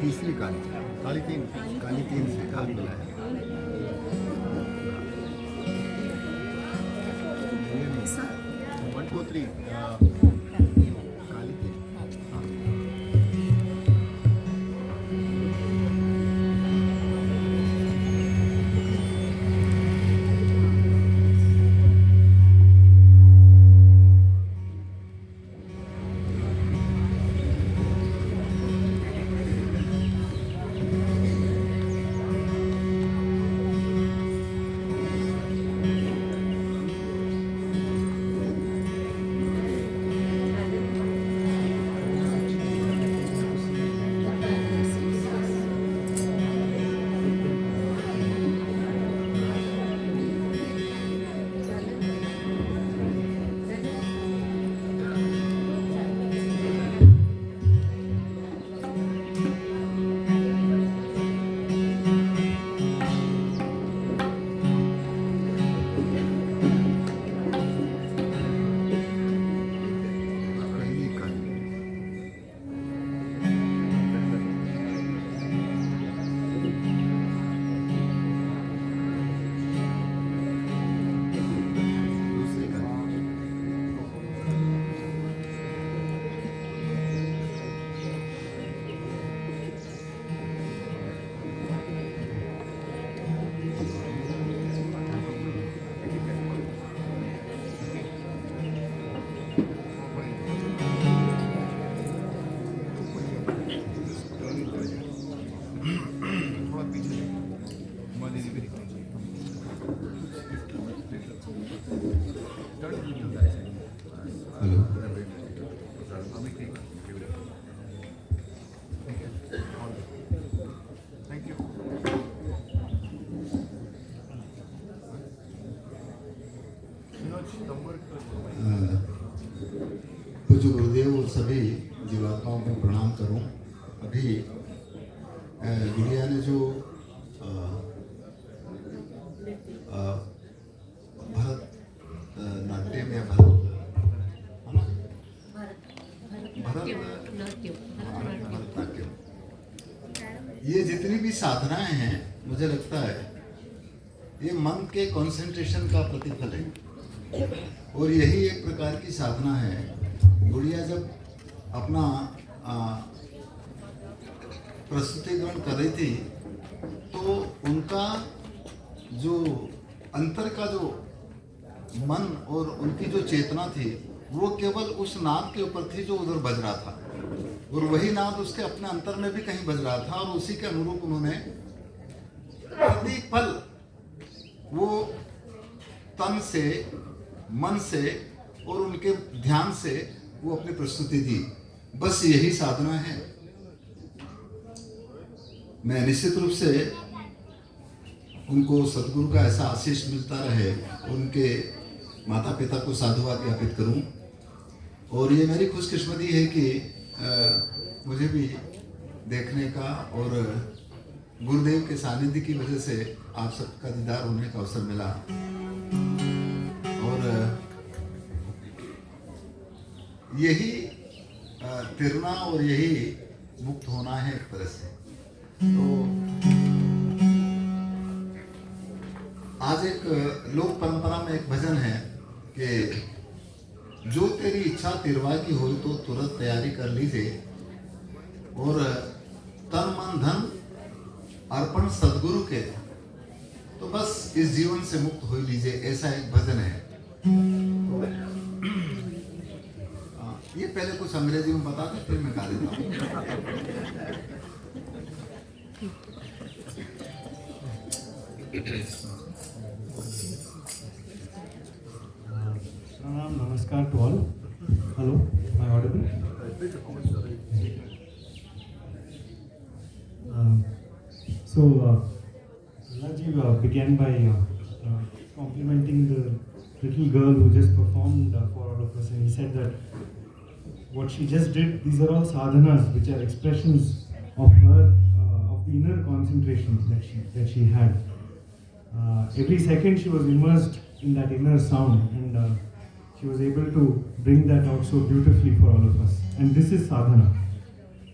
तीसरी काली, काली तीन से हाथ मिलाया। वन टू थ्री काली तीन। पूज्य गुरुदेव और सभी जीवात्माओं को प्रणाम करूं। अभी गुड़िया ने जो भरत नाट्यम या भरतनाट्यम, ये जितनी भी साधनाएं हैं, मुझे लगता है ये मन के कंसंट्रेशन का प्रतिफल है और यही एक प्रकार की साधना है। गुड़िया जब अपना प्रस्तुति ग्रहण कर रही थी तो उनका जो अंतर का जो मन और उनकी जो चेतना थी वो केवल उस नाद के ऊपर थी जो उधर बज रहा था, और वही नाद उसके अपने अंतर में भी कहीं बज रहा था, और उसी के अनुरूप उन्होंने प्रतिपल वो तन से, मन से और उनके ध्यान से वो अपनी प्रस्तुति दी। बस यही साधना है। मैं निश्चित रूप से उनको सदगुरु का ऐसा आशीष मिलता रहे, उनके माता पिता को साधुवाद ज्ञापित करूं। और ये मेरी खुशकिस्मती है कि मुझे भी देखने का और गुरुदेव के सानिध्य की वजह से आप सबका दीदार होने का अवसर मिला, और यही तिरना और यही मुक्त होना है एक तरह से। तो आज एक लोक परंपरा में एक भजन है कि जो तेरी इच्छा तिरवा की हो तो तुरंत तैयारी कर लीजिए, और तन मन धन अर्पण सदगुरु के, तो बस इस जीवन से मुक्त हो लीजिए, ऐसा एक भजन है। ये पहले कुछ अंग्रेजी में बता दें, फिर मैं गा देता हूँ। Pranam, namaskar to all. Hello, am I audible? Lalaji began by complimenting the little girl who just performed for all of us, and he said that what she just did, these are all sadhanas, which are expressions of her, of the inner concentration that she had. Every second she was immersed in that inner sound, and she was able to bring that out so beautifully for all of us. And this is sadhana.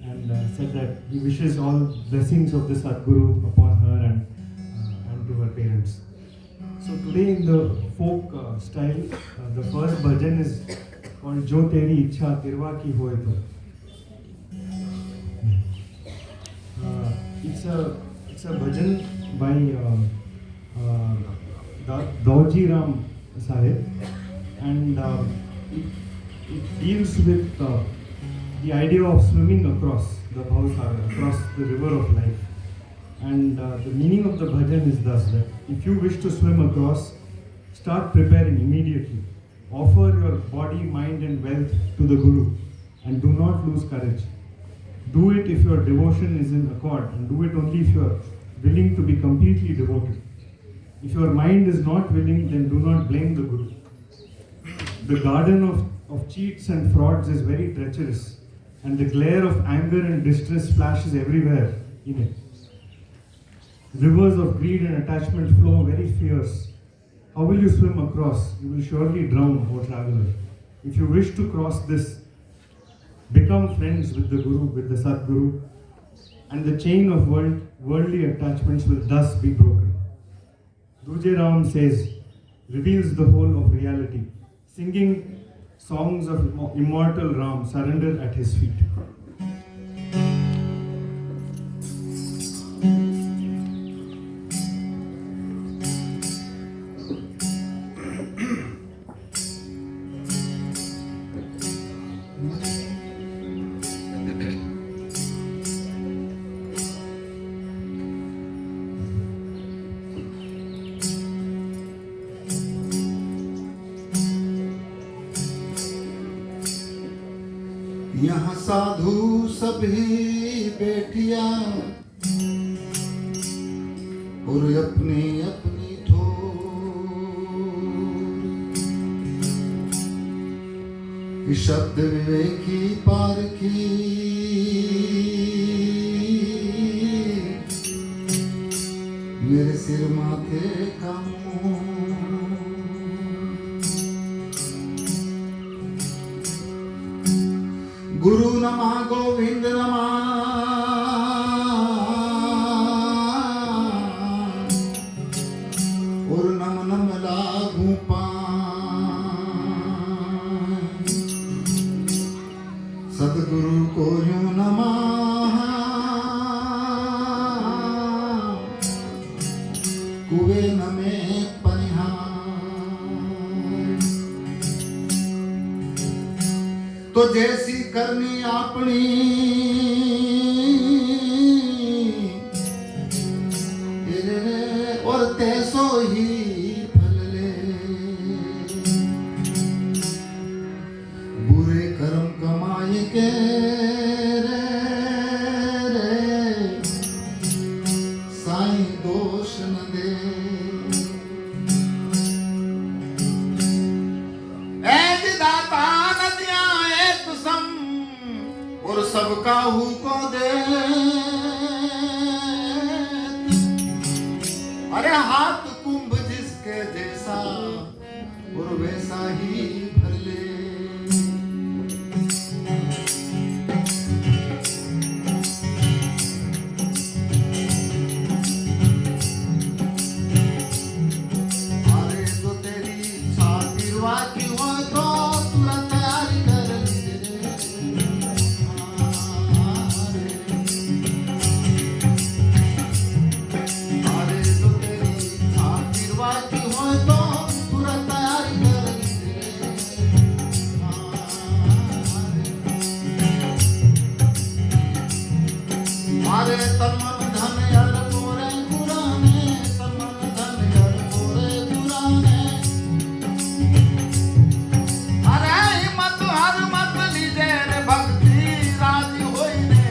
And and said that he wishes all blessings of the Sadguru upon her and to her parents. So today in the folk style, the first bhajan is called Jo Teri Ichha Tirwa Ki Hoye To. It's a bhajan by Dauji Ram Sahib, and it deals with the idea of swimming across the Bhavsagar, across the river of life. And the meaning of the bhajan is thus that if you wish to swim across, start preparing immediately. Offer your body, mind and wealth to the Guru and do not lose courage. Do it if your devotion is in accord, and do it only if you are willing to be completely devoted. If your mind is not willing, then do not blame the Guru. The garden of cheats and frauds is very treacherous, and the glare of anger and distress flashes everywhere in it. Rivers of greed and attachment flow very fierce. How will you swim across? You will surely drown, O traveler. If you wish to cross this, become friends with the Guru, with the Sadguru, and the chain of worldly attachments will thus be broken. Duje Ram says, reveals the whole of reality, singing songs of immortal Ram surrender at his feet. यहाँ साधु सभी बैठिया और अपनी अपनी ठोर, शब्द विवेकी पारखी मेरे सिर माथे का मोर। गुरु नमा गोविंद नमा और नम नम लागू पाए, सदगुरु को यूं नमा कुए नमे पनिहार। तो जैसी करनी अपनी और तैसो ही फल ले, बुरे कर्म कमाए के रे साईं दोष न दे। और सबका हु को दे, अरे हाथ कुंभ जिसके जैसा और वैसा ही भर ले। अरे तो तेरी साथिरवा की हो तो तुरंत तैयारी कर लीजिए। अरे तमन धन यार मोरे पुराने, तमन धन यार मोरे पुराने। अरे हिम्मत हर मत लीजे रे भक्ति राजी होई ने।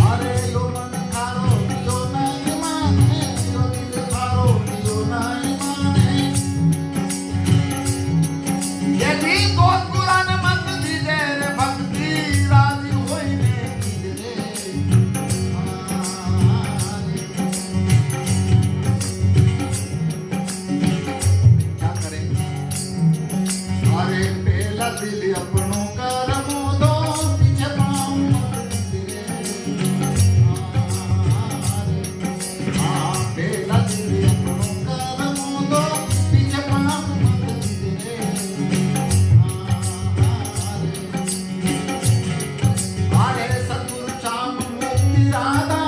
अरे यो मन खारो यो नहीं माने, यो दिल खारो यो नहीं माने। यदि कोई पुराने मत दीजे रे भक्ति अपनों का रमो दो पीछे पाँव बेला तेरे अपनों का रमो दो पीछे पाँव अरे सतगुरु चाम मुक्ति राधा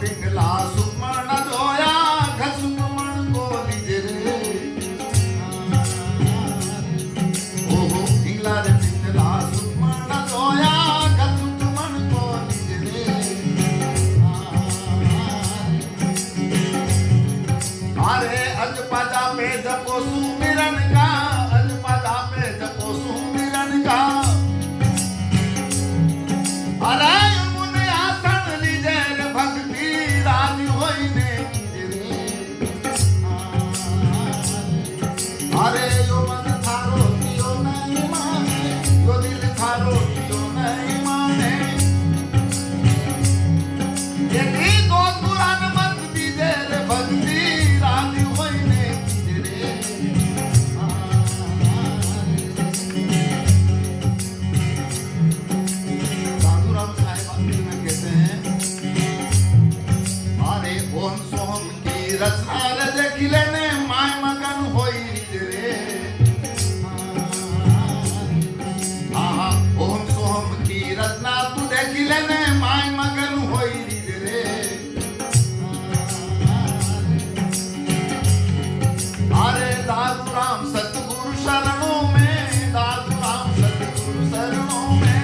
पिंगला सुमन जोया घसुमन को लीजे रे ओहो पिंगला रे पिंगला सुमन जोया घसुमन को लीजे रे अरे अज पाजा पे जपो सुमिरन का अज पाजा पे जपो सुमिरन का अरे अरे यो मन थारो कियो नहीं माने यो दिल थारो कियो नहीं माने यदि दो कुरान मत दीजे रे भक्ति राजी होइने रे साधुराम साहिब अंतिम में कहते हैं अरे ओम सोहम की रचना रे देखिले ने माय मगन होई ओम सोहम की रचना तू देखी लेने माय मगन होई रे अरे दादू राम सतगुरु शरणों में दादू राम सतगुरु शरणों में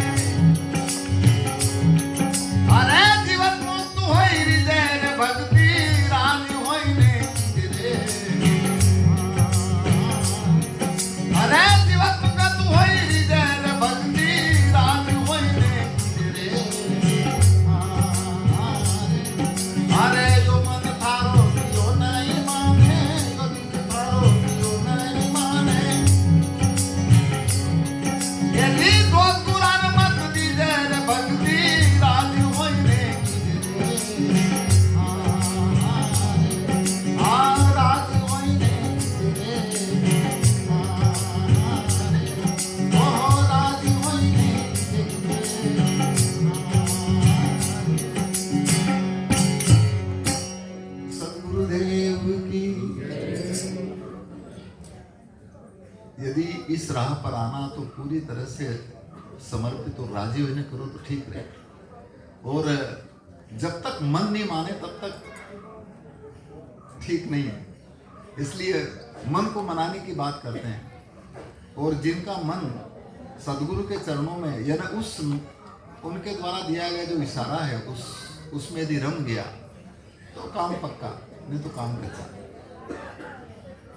अरे जीवन मुक्त होई रे भक्ति रानी होई ने अरे जीवन मुक्त होई रे भक्ति अरे जो मन थारो कियो नहीं माने जो दिल थारो कियो नहीं माने यदि दो कुरान मत दीजे रे भक्ति राजी होइने राजी होइने ओ राजी होइने गुरुदेव की यदि इस राह पर आना तो पूरी तरह से समर्पित और राजी होने करो तो ठीक रहे और जब तक मन नहीं माने तब तक ठीक नहीं है इसलिए मन को मनाने की बात करते हैं और जिनका मन सदगुरु के चरणों में यानी उस उनके द्वारा दिया गया जो इशारा है उसमें यदि रम गया तो काम पक्का नहीं तो काम कच्चा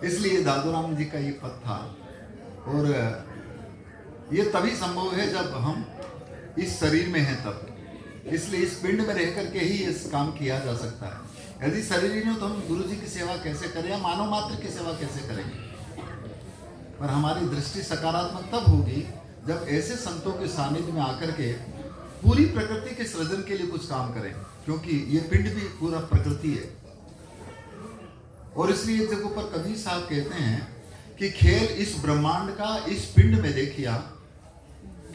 इसलिए दादूराम जी का ये पद था और ये तभी संभव है जब हम इस शरीर में हैं तब इसलिए इस पिंड में रह करके ही इस काम किया जा सकता है यदि शरीर ही नहीं हो तो हम गुरु जी की सेवा कैसे करें या मानव मात्र की सेवा कैसे करेंगे पर हमारी दृष्टि सकारात्मक तब होगी जब ऐसे संतों के सानिध्य में आकर के पूरी प्रकृति के सृजन के लिए कुछ काम करें क्योंकि ये पिंड भी पूरा प्रकृति है और इसलिए एक जगह पर कबीर साहब कहते हैं कि खेल इस ब्रह्मांड का इस पिंड में देखिया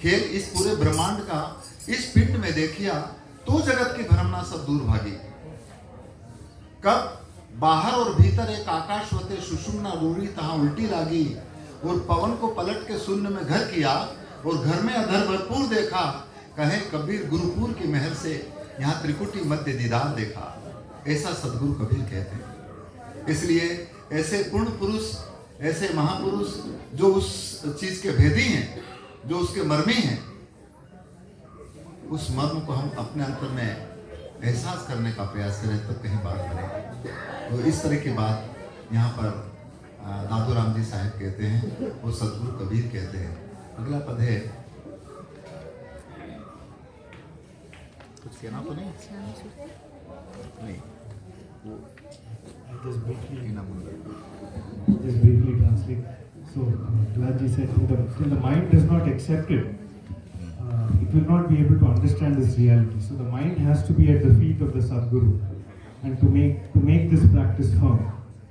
खेल इस पूरे ब्रह्मांड का इस पिंड में देखिया तो जगत की भ्रमना सब दूर भागी कब बाहर और भीतर एक आकाश होते सुषुम्ना रूढ़ी तहाँ उल्टी लागी और पवन को पलट के शून्य में घर किया और घर में अधर भरपूर देखा कहे कबीर गुरुपुर की महल से यहाँ त्रिकुटी मध्य दीदार देखा ऐसा सदगुरु कबीर कहते हैं इसलिए ऐसे पूर्ण पुरुष ऐसे महापुरुष जो उस चीज के भेदी हैं जो उसके मर्मी हैं उस मर्म को हम अपने अंतर में एहसास करने का प्रयास करें तब कहीं बात बनेगी। तो इस तरह की बात यहाँ पर दादूराम जी साहब कहते हैं, वो सदगुरु कबीर कहते हैं। अगला पद है, कुछ कहना तो नहीं वो Just briefly, कहना बोल रहे। just briefly translate. So, Gladji said, till the mind does not accept it, it will not be able to understand this reality. So the mind has to be at the feet of the Sadguru, and to make this practice firm.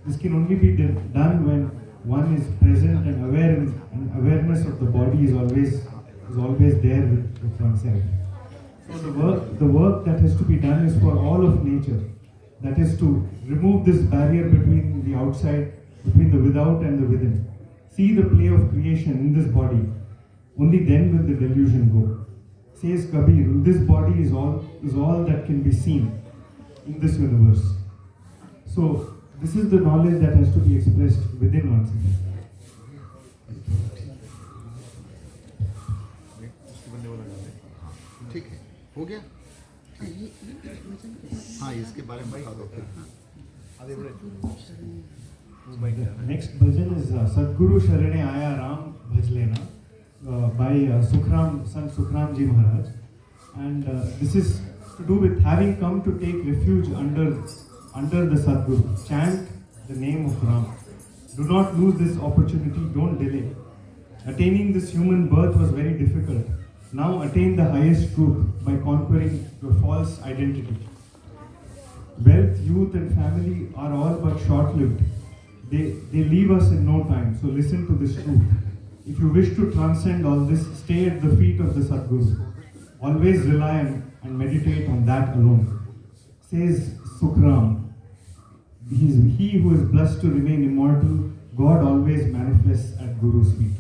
This can only be done when one is present and aware, and awareness of the body is always there with oneself. So the work that has to be done is for all of nature. That is to remove this barrier between the outside, between the without and the within. See the play of creation in this body. Only then will the delusion go. Says Kabir, this body is all that can be seen in this universe. So this is the knowledge that has to be expressed within oneself. ठीक है, हो गया। हाँ, इसके बारे में बता दो फिर। Next bhajan is Sadguru Sharane Aya Ram Bhajlena by Sant Sukhram Ji Maharaj, and this is to do with having come to take refuge under the Sadguru. Chant the name of Ram. Do not lose this opportunity. Don't delay. Attaining this human birth was very difficult. Now attain the highest truth by conquering your false identity. Wealth, youth and family are all but short-lived. They leave us in no time, so listen to this truth. If you wish to transcend all this, stay at the feet of the Sadguru. Always rely and meditate on that alone. Says Sukhram, he who is blessed to remain immortal, God always manifests at Guru's feet.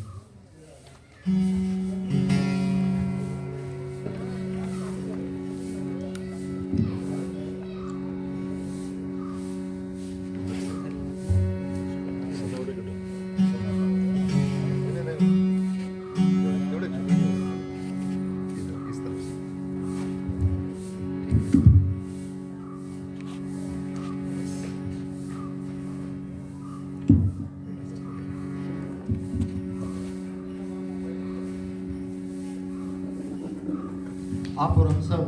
आप और हम सब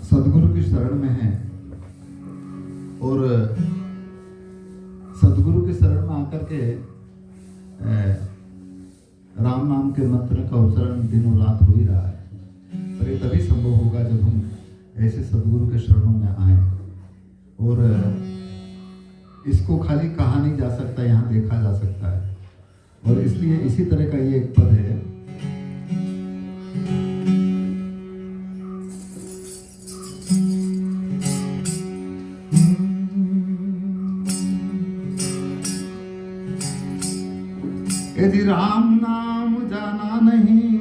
सदगुरु की शरण में हैं, और सदगुरु की शरण में आकर के राम नाम के मंत्र का उच्चारण दिनों रात हो ही रहा है। पर ये तभी संभव होगा जब हम ऐसे सदगुरु के शरणों में आए, और इसको खाली कहा नहीं जा सकता, यहाँ देखा जा सकता है। और इसलिए इसी तरह का ये एक पद है, यदि राम नाम जाना नहीं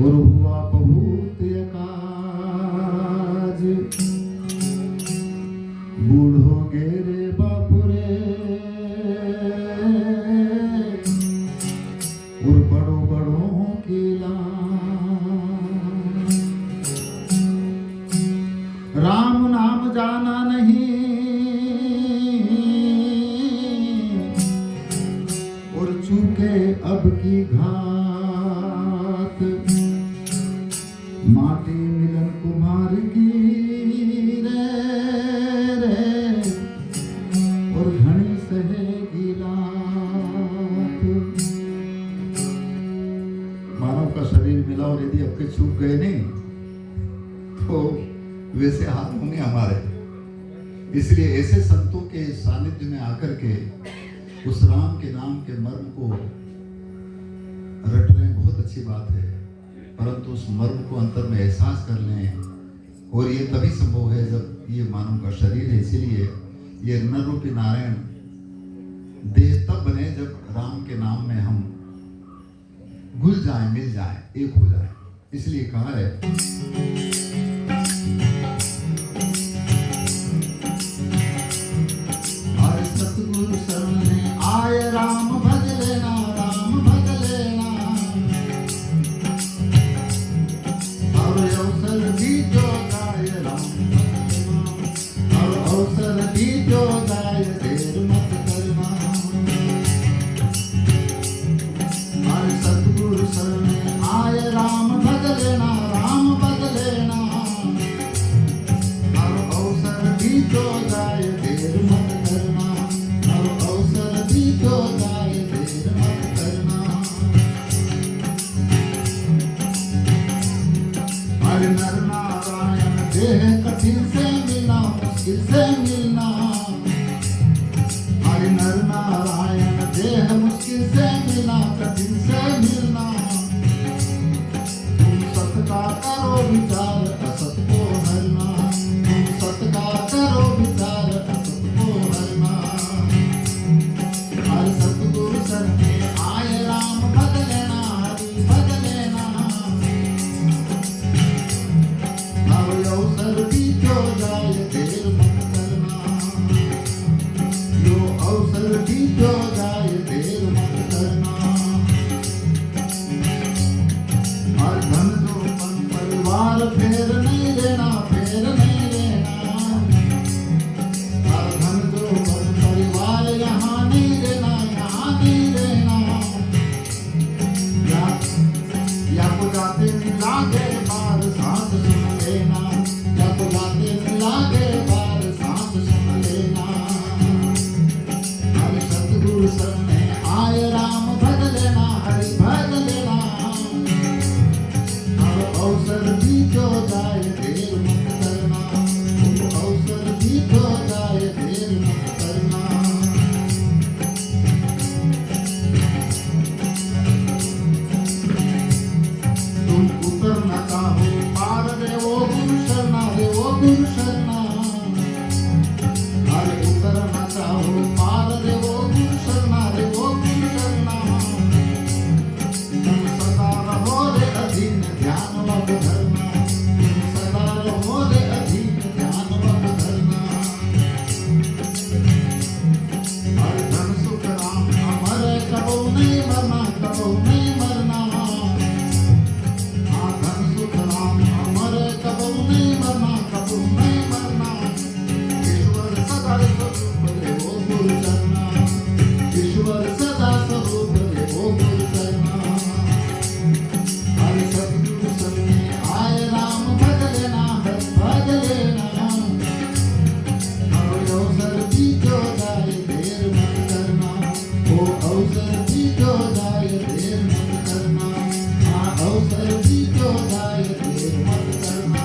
और हुआ बहुत काज, बूढ़ो गेरे बापुरे और बड़ों बड़ों की लाज। राम नाम जाना नहीं और चूके अब की घात, माटी मिलन कुम्हार की रे और घनी सहेगी लात। मानव का शरीर मिला और यदि आपके चूक गए नहीं तो वैसे हाथ होंगे हमारे। इसलिए ऐसे संतों के सानिध्य में आकर के उस राम के नाम के मर्म को रट रहे बहुत अच्छी बात है, परंतु उस मर्म को अंतर में एहसास कर लें, और ये तभी संभव है जब ये मानव का शरीर है। इसीलिए ये नर रूपी नारायण देह तब बने जब राम के नाम में हम घुल जाएं, मिल जाएं, एक हो जाएं। इसलिए कहा है, सतगुरु शरण आए राम भज लेना, राम भज लेना, और अवसर भी गुरु शरणा, अरे उतर न चाहो पार रे वो गुरु शरणा, रे वो गुरु शरणा। तुम सदा रहो रे अधीन ध्यान वब धरना, तुम सदा रहो रे अधीन ध्यान वब धरना। हर धन सुख राम अमर कबो नहीं मरना, कबो नहीं मरना। हाँ धन सुख राम अमर कबो नहीं मरना, कबो नहीं मरना। ईश्वर सदा स्वरूप रे वो गुरु चरना, ईश्वर सदा स्वरूप रे वो गुरु चरना। हर सतगुरु सन्ने आए राम भज लेना, भज लेना। और अवसर भी जो जाए देर मत करना, वो अवसर भी जो जाए देर मत करना। हाँ अवसर भी जो जाए देर मत करना।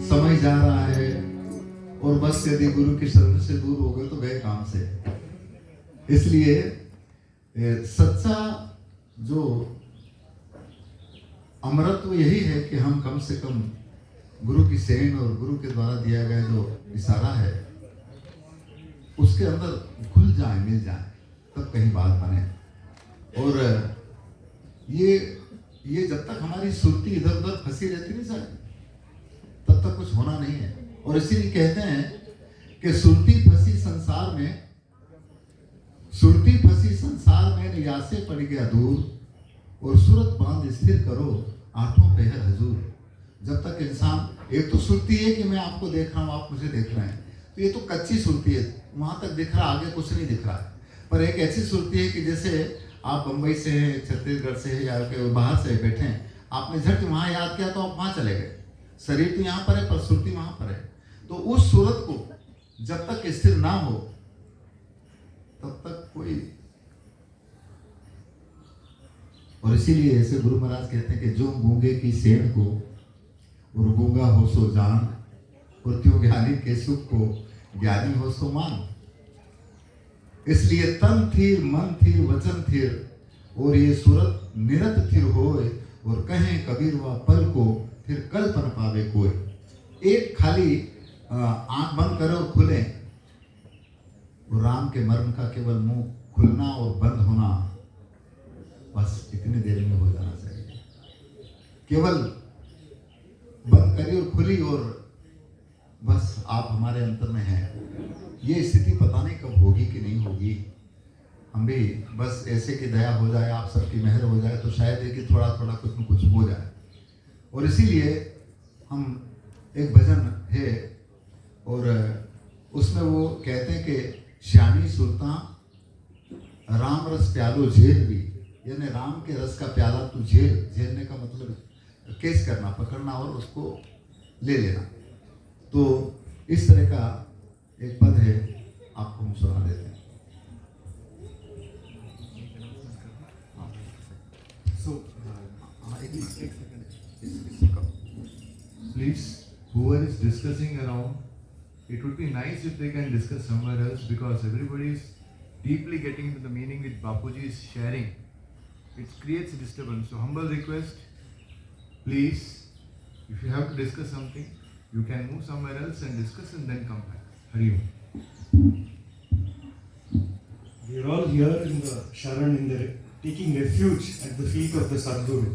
समय जा रहा है और बस यदि गुरु की शरण से दूर हो गए तो गए काम से। इसलिए सच्चा जो अमरत्व यही है कि हम कम से कम गुरु की सेन और गुरु के द्वारा दिया गया जो इशारा है उसके अंदर घुल जाए, मिल जाए, तब कहीं बात बने। और ये जब तक हमारी सुरती इधर उधर फंसी रहती नहीं सर, तब तक कुछ होना नहीं है। और इसीलिए कहते हैं कि सुरती फंसी संसार में, सुरती फंसी संसार में रियासे पड़ गया दूर, और सूरत बांध स्थिर करो आठों पहर हजूर। जब तक इंसान, एक तो सुरती है कि मैं आपको देख रहा हूँ, आप मुझे देख रहे हैं, तो ये तो कच्ची सुरती है, वहां तक दिख रहा, आगे कुछ नहीं दिख रहा है। पर एक ऐसी सुरती है कि जैसे आप बंबई से हैं, छत्तीसगढ़ से है या बाहर से बैठे हैं, आपने झट वहां याद किया तो आप वहां चले गए। शरीर तो यहाँ पर है पर सुरती वहां पर है। तो उस सूरत को जब तक स्थिर ना हो तब तक कोई, और इसीलिए ऐसे गुरु महाराज कहते हैं कि जो गूंगे की सेन को और गूंगा हो सो जान, और त्यों ज्ञानी के सुख को ज्ञानी हो सो मान। इसलिए तन थीर मन थीर वचन थीर, और ये सूरत निरत थिर होए, और कहें कबीर व पल को फिर कल पर पावे कोई। एक खाली आंख बंद करे और खुले, और राम के मर्म का केवल मुंह खुलना और बंद होना, बस इतनी देर में हो जाना चाहिए। केवल बंद करी और खुली और बस आप हमारे अंतर में हैं। ये स्थिति पता नहीं कब होगी कि नहीं होगी। हम भी बस ऐसे की दया हो जाए, आप सबकी मेहर हो जाए तो शायद है कि थोड़ा थोड़ा कुछ न कुछ हो जाए। और इसीलिए हम एक भजन है और उसमें वो कहते हैं कि श्यामी सुल्तान राम रस प्यालो झेल भी, यानी राम के रस का प्याला तू झेलने का मतलब कैच करना, पकड़ना और उसको ले लेना। तो इस तरह का एक पद है, आपको हम सुना देते हैं। Please, whoever is discussing around, it would be nice if they can discuss somewhere else, because everybody is deeply getting into the meaning which Bapuji is sharing. It creates a disturbance. So humble request, please, if you have to discuss something, you can move somewhere else and discuss and then come back. Hari Om. We are all here in the Sharan, taking refuge at the feet of the Sadguru.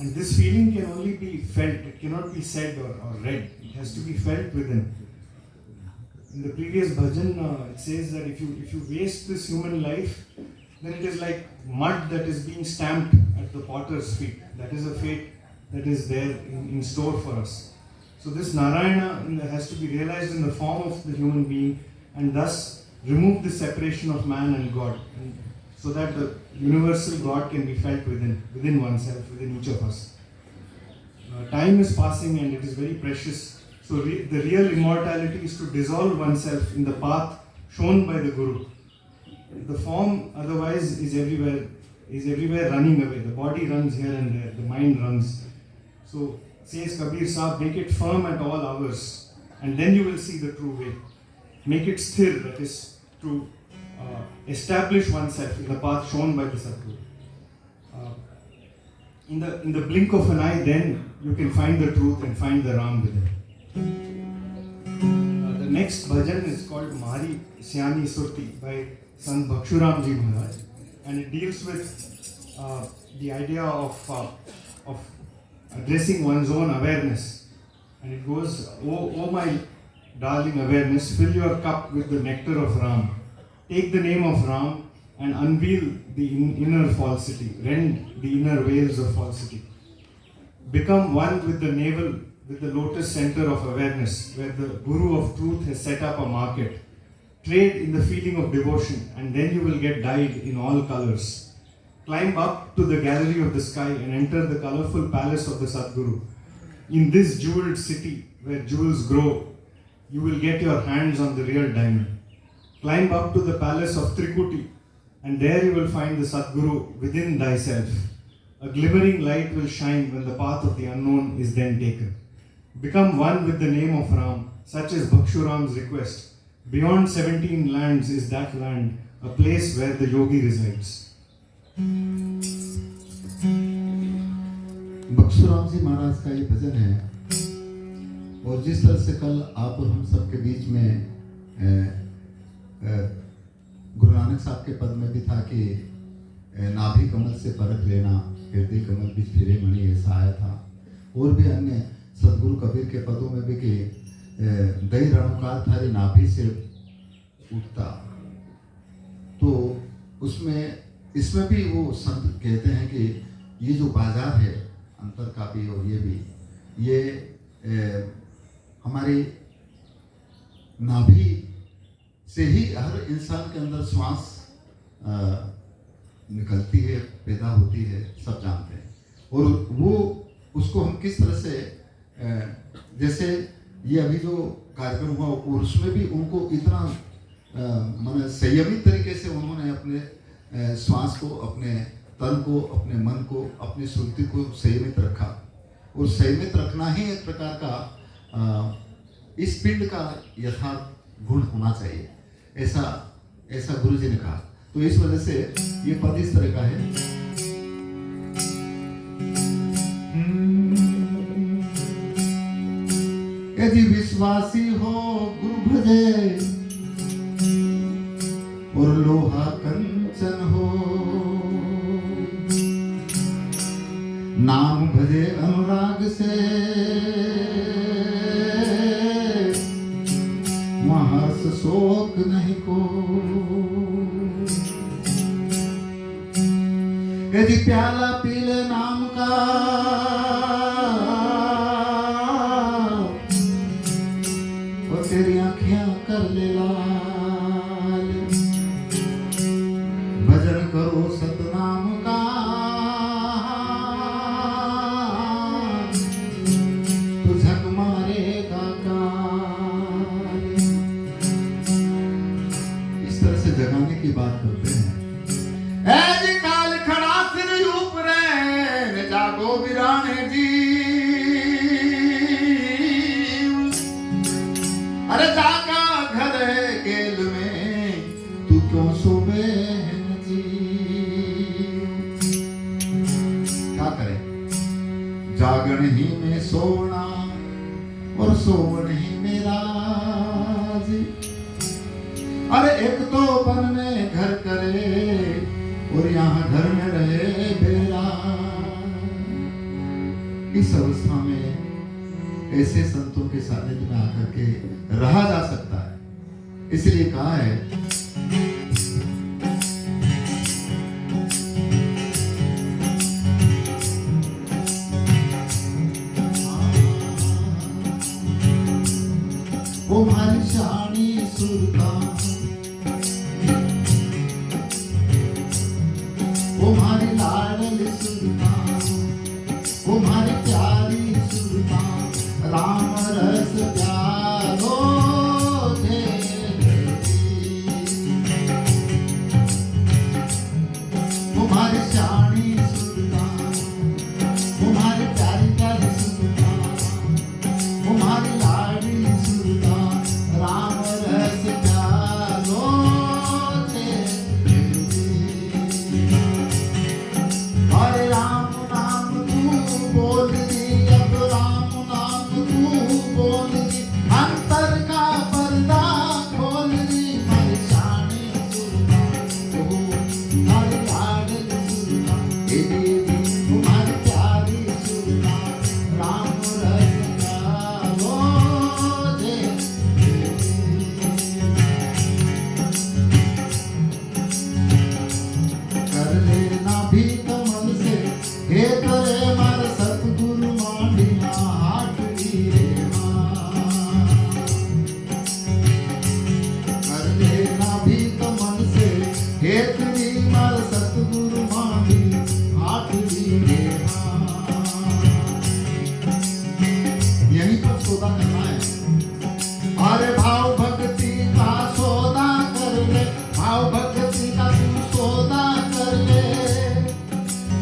And this feeling can only be felt, it cannot be said or read. It has to be felt within. In the previous bhajan, it says that if you waste this human life, then it is like mud that is being stamped at the potter's feet. That is a fate that is there in store for us. So this Narayana has to be realized in the form of the human being, and thus remove the separation of man and God, and so that the universal God can be felt within oneself, within each of us. Time is passing and it is very precious. So the real immortality is to dissolve oneself in the path shown by the Guru. The form otherwise is everywhere running away. The body runs here and there, the mind runs. So says Kabir Sahib, make it firm at all hours, and then you will see the true way. Make it sthir, that is to establish oneself in the path shown by the Sadguru. in the blink of an eye, then you can find the truth and find the Ram within. The next bhajan is called Mari Syani Surti by Sant Bhakshuramji Maharaj, and it deals with the idea of addressing one's own awareness. And it goes, oh my darling awareness, fill your cup with the nectar of Ram. Take the name of Ram and unveil the inner falsity, rend the inner veils of falsity. Become one with the navel, with the lotus center of awareness, where the Guru of truth has set up a market. Trade in the feeling of devotion, and then you will get dyed in all colors. Climb up to the gallery of the sky and enter the colorful palace of the Sadguru. In this jeweled city, where jewels grow, you will get your hands on the real diamond. Climb up to the palace of Trikuti, and there you will find the Sadguru within thyself. A glimmering light will shine when the path of the unknown is then taken. Become one with the name of Ram, such is Bhakshuram's request. Beyond 17 lands is that land, a place where the yogi resides. बख्शुराम जी महाराज का ये भजन है, और जिस तरह से कल आप और हम सब के बीच में गुरु नानक साहब के पद में भी था कि नाभि कमल से परख लेना, हृदय कमल बीच फिरे मणि ऐसा आया था, और भी अन्य सदगुरु कबीर के पदों में भी कि दई रणुकार थारी नाभि से उठता, तो उसमें इसमें भी वो संत कहते हैं कि ये जो बाजार है अंतर का भी और ये भी, ये हमारी नाभि से ही हर इंसान के अंदर श्वास निकलती है, पैदा होती है, सब जानते हैं। और वो उसको हम किस तरह से, जैसे ये अभी जो कार्यक्रम हुआ और उसमें भी उनको इतना माने संयमित तरीके से उन्होंने अपने श्वास को, अपने तन को, अपने मन को, अपनी सुरती को संयमित रखा। और संयमित रखना ही एक प्रकार का इस पिंड का यथार्थ गुण होना चाहिए, ऐसा गुरु जी ने कहा। तो इस वजह से ये पद इस तरह का है। यदि विश्वासी हो गुरु भजे और लोहा कंचन हो, नाम भजे अनुराग से हर्ष शोक नहीं को। यदि प्याला पीले नाम का और तेरी आँखियां कर ले लाल, भजन करो सतनाम का तो झक मारेगा काल। इस तरह से जगाने की बात करते हैं। ऐ काल खड़ा सिर ऊपरे जागो वीराने जी, अरे जाका घर है गेल में तू क्यों सोबे है जी। क्या करे, जागण ही में सोना और सोवन ही मेरा जी। अरे एक तो बन में घर करे और यहाँ घर में रहे बेरा। इस अवस्था में ऐसे संतों के सानिध्य में आकर के रहा जा सकता है। इसलिए कहा है ओ भारी शानी सुरता, ओ भारी लाडली सुरता, ओ भारी प्यारी सुरता, राम रस प्यारो थे। ओ भारी शानी सुरता, ओ भारी प्यारी प्यारी सुरता, ओ भारी लाडली सुरता, राम रस प्यारो थे। हरे राम नाम सौदा करना है। अरे भाव भक्ति का सौदा कर ले, भाव भक्ति का तू सौदा कर ले।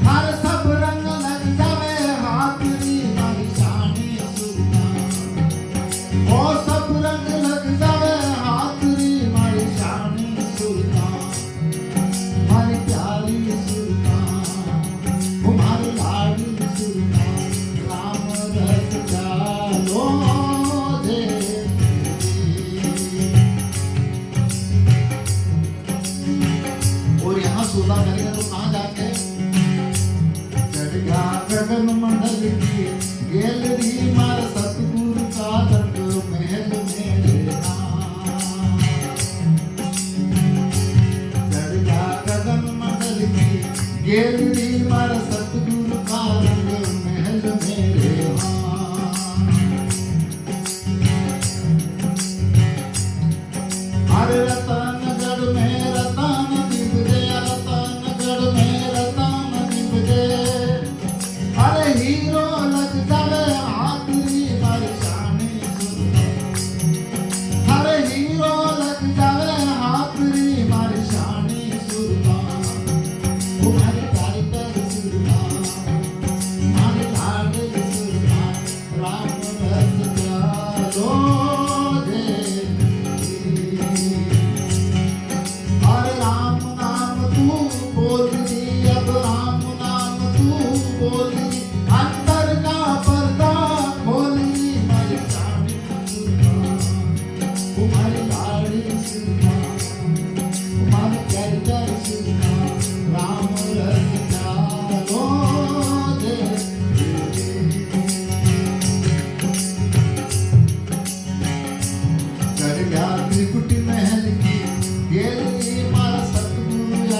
हर सब रंग लग जावे हाथ री मारी शानी सुल्तान, ओ सब रंग लग जावे हाथ री मारी शानी सुल्तान, मारी प्यारी सुल्तान, ओ मारी लाडी सुल्तान, राम रस चालो दे। और यहाँ सौदा करेगा तो कहाँ जाके चढ़ गया गगन मंडल की गैलरी मार सतगुरु का रंग महल मेरे नाम। चढ़ गया गगन मंडल की गैलरी मार सतगुरु का रंग महल मेरे नाम। अरे रतनगढ़ में रतन निभजे, रतनगढ़ में रतन निभजे। अरे हीरो लग जावे हाथ री मारी शानी सुल्तान, अरे हीरो लग जावे हाथ री मारी शानी सुल्तान, ओ मारी प्यारी प्यारी सुल्तान, मारी लाडली सुल्तान, राम रस प्यारो दे। हरे राम नाम तू बोल दी, अब राम नाम तू बोल दी, अंदर का पर्दा खोल दी मारी शानी सुल्तान, तुम्हारी लाड़ी सुल्तान, तुम्हारी प्यारी प्यारी सुल्तान, राम रस चालो दे। चढ़ गया त्रिकुटी महल की गैलरी मारा सतगुरु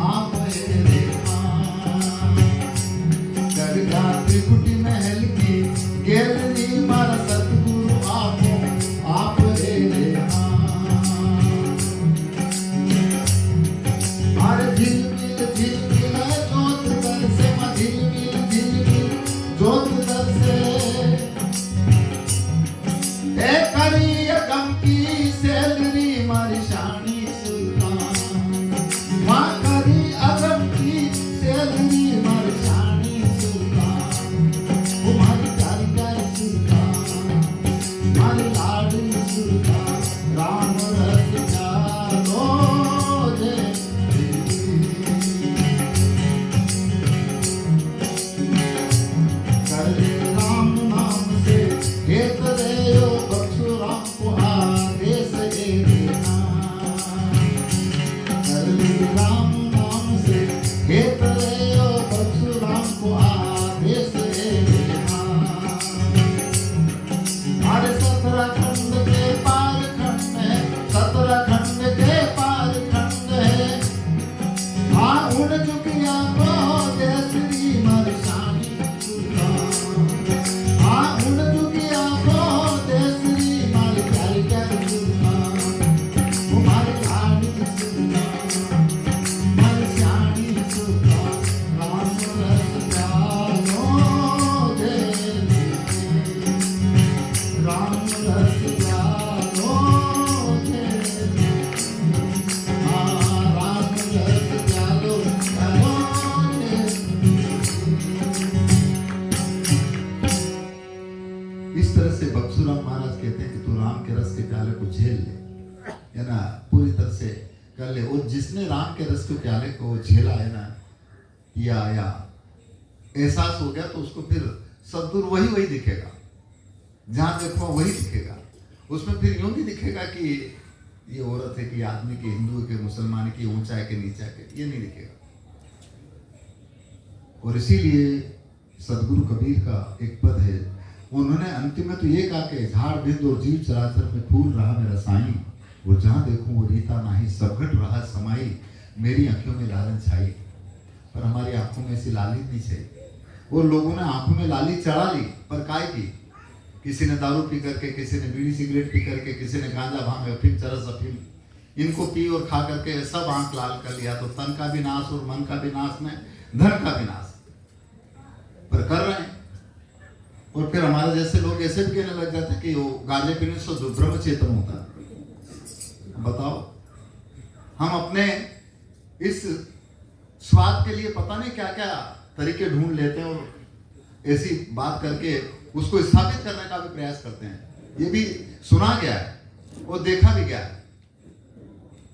आप रे मान। चढ़ गया त्रिकुटी महल की गैलरी मारा सतगुरु आप रे मान। अरे झिलमिल झिलमिल जोत दर से, झिलमिल झिलमिल जोत दर से। ए करी गम की सैलरी मारी शानी सुल्तान, माँ करी अगम की सैलरी मारी शानी सुल्तान, ओ मारी प्यारी प्यारी सुल्तान, मारी लाडली सुल्तान, राम रस चालो दे। कर ले राम नाम से हेत रे ओ बख्शु राम को आदेश दे देना। कर ले राम नाम से हेत रे ओ बख्शु राम को आदेश दे देना। अरे 17 खंड के पार खंड है, 17 खंड के पार खंड है। हाँ उन चुकिया को जय श्री मारी शानी सुल्तान, हाँ उन चुकिया को जय श्री मारी प्यारी प्यारी सुल्तान, तुम्हारी लाडी सुल्तान, मारी शानी सुल्तान, राम रस चालो दे। राम रस चालो दे, हाँ राम रस चालो दे। इस तरह से बक्सुराम महाराज कहते हैं कि तू राम के रस के प्याले को झेल ले, है ना, पूरी तरह से कर ले। और जिसने राम के रस के प्याले को झेला है ना, या एहसास हो गया, तो उसको फिर सद्गुरु वही वही दिखेगा, जहां देखो वही दिखेगा। उसमें फिर यूं नहीं दिखेगा कि ये औरत है कि आदमी की, हिंदू के, मुसलमान की, ऊंचा है कि नीचा है, ये नहीं दिखेगा। और इसीलिए सदगुरु कबीर का एक पद है, उन्होंने अंतिम में तो ये कहा कि झाड़ बिंद और जीव चराचर में फूल रहा मेरा साईं, वो जहाँ देखूं वो रीता नाही, सब घट रहा समाई, मेरी आंखों में लालन छाई। पर हमारी आंखों में ऐसी लाली नहीं चाहिए। वो लोगों ने आंखों में लाली चढ़ा ली, पर काय की? किसी ने दारू पी करके, किसी ने बीड़ी सिगरेट पी करके, किसी ने गांजा भांग अफीम चरस अफीम, इनको पी और खा करके सब आंख लाल कर लिया। तो तन का भी नाश और मन का भी नाश में धन का भी नाश, पर कर रहे हैं। और फिर हमारे जैसे लोग ऐसे भी कहने लग जाते हैं कि वो गांजे पीने से तो ब्रह्म चेतन होता है। बताओ, हम अपने इस स्वाद के लिए पता नहीं क्या क्या तरीके ढूंढ लेते हैं और ऐसी बात करके उसको स्थापित करने का भी प्रयास करते हैं। ये भी सुना गया है और देखा भी गया है,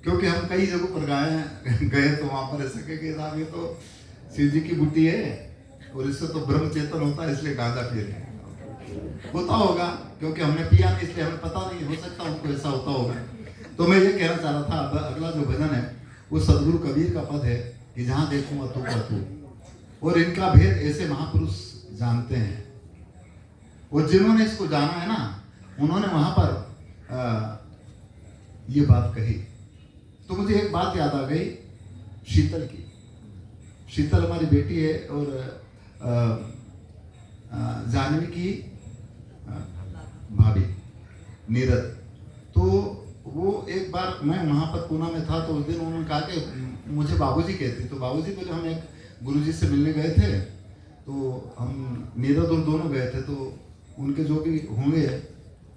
क्योंकि हम कई जगहों पर गए तो वहां पर ऐसा कि साहब ये तो शिव जी की बूटी है और इससे तो ब्रह्म चेतन होता है, इसलिए गांजा पी रहे हैं। होता होगा, क्योंकि हमने पिया नहीं इसलिए हमें पता नहीं, हो सकता उनको ऐसा होता होगा। तो मैं ये कहना चाह रहा था, अगला जो भजन है वो सदगुरु कबीर का पद है कि जहां देखूं अतु का तू, और इनका भेद ऐसे महापुरुष जानते हैं। और जिन्होंने इसको जाना है ना, उन्होंने वहां पर ये बात कही। तो मुझे एक बात याद आ गई शीतल की। शीतल हमारी बेटी है और जानवी की भाभी नीरज। तो वो एक बार मैं वहाँ पर पूना में था, तो उस दिन उन्होंने कहा कि मुझे बाबूजी कहती। तो बाबूजी बोले हम एक गुरुजी से मिलने गए थे, तो हम नीरज और दोनों गए थे, तो उनके जो भी होंगे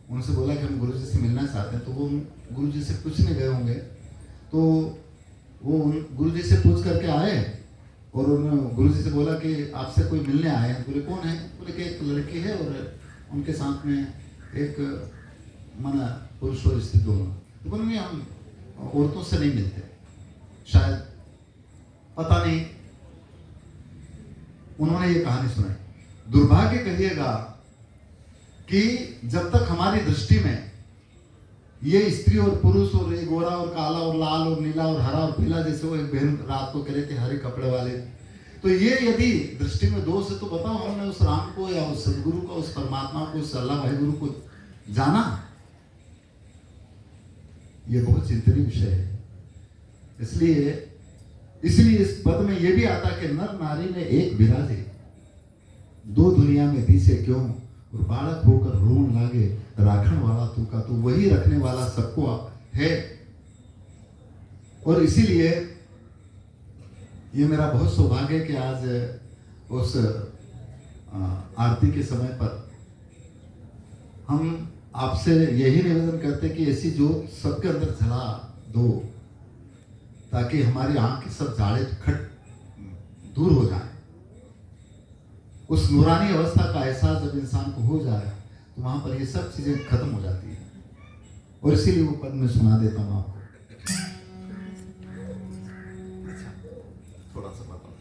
उनसे बोला कि हम गुरुजी से मिलना चाहते हैं। तो वो गुरुजी से पूछने गए होंगे, तो वो गुरुजी से पूछ करके आए और उन्होंने गुरुजी से बोला कि आपसे कोई मिलने आए हैं। बोले कौन है? बोले कि एक लड़की है और उनके साथ में एक माना पुरुष और स्त्री दोनों। तो बोले नहीं, हम औरतों से नहीं मिलते, शायद पता नहीं। उन्होंने ये कहानी सुनाई। दुर्भाग्य कहिएगा कि जब तक हमारी दृष्टि में ये स्त्री और पुरुष और ये गोरा और काला और लाल और नीला और हरा और पीला, जैसे वो एक बहन रात को कह रहे थे हरे कपड़े वाले, तो ये यदि दृष्टि में दोष है तो बताओ हमने उस राम को या उस सदगुरु को, उस परमात्मा को, उस अल्लाह भाई गुरु को जाना? ये बहुत चिंतनीय विषय है। इसलिए इस पद में ये भी आता कि नर नारी में एक विराजे, दो दुनिया में दिसे क्यों, और बालक होकर रोन लागे, राखण वाला तू का तू। वही रखने वाला सबको है। और इसीलिए ये मेरा बहुत सौभाग्य है कि आज उस आरती के समय पर हम आपसे यही निवेदन करते कि ऐसी जोत सबके अंदर जला दो, ताकि हमारी आंख के सब जाड़े खट दूर हो जाए। उस नूरानी अवस्था का एहसास जब इंसान को हो जाए तो वहां पर ये सब चीजें खत्म हो जाती है। और इसीलिए वो पद में सुना देता हूं आपको। थोड़ा सा बताओ।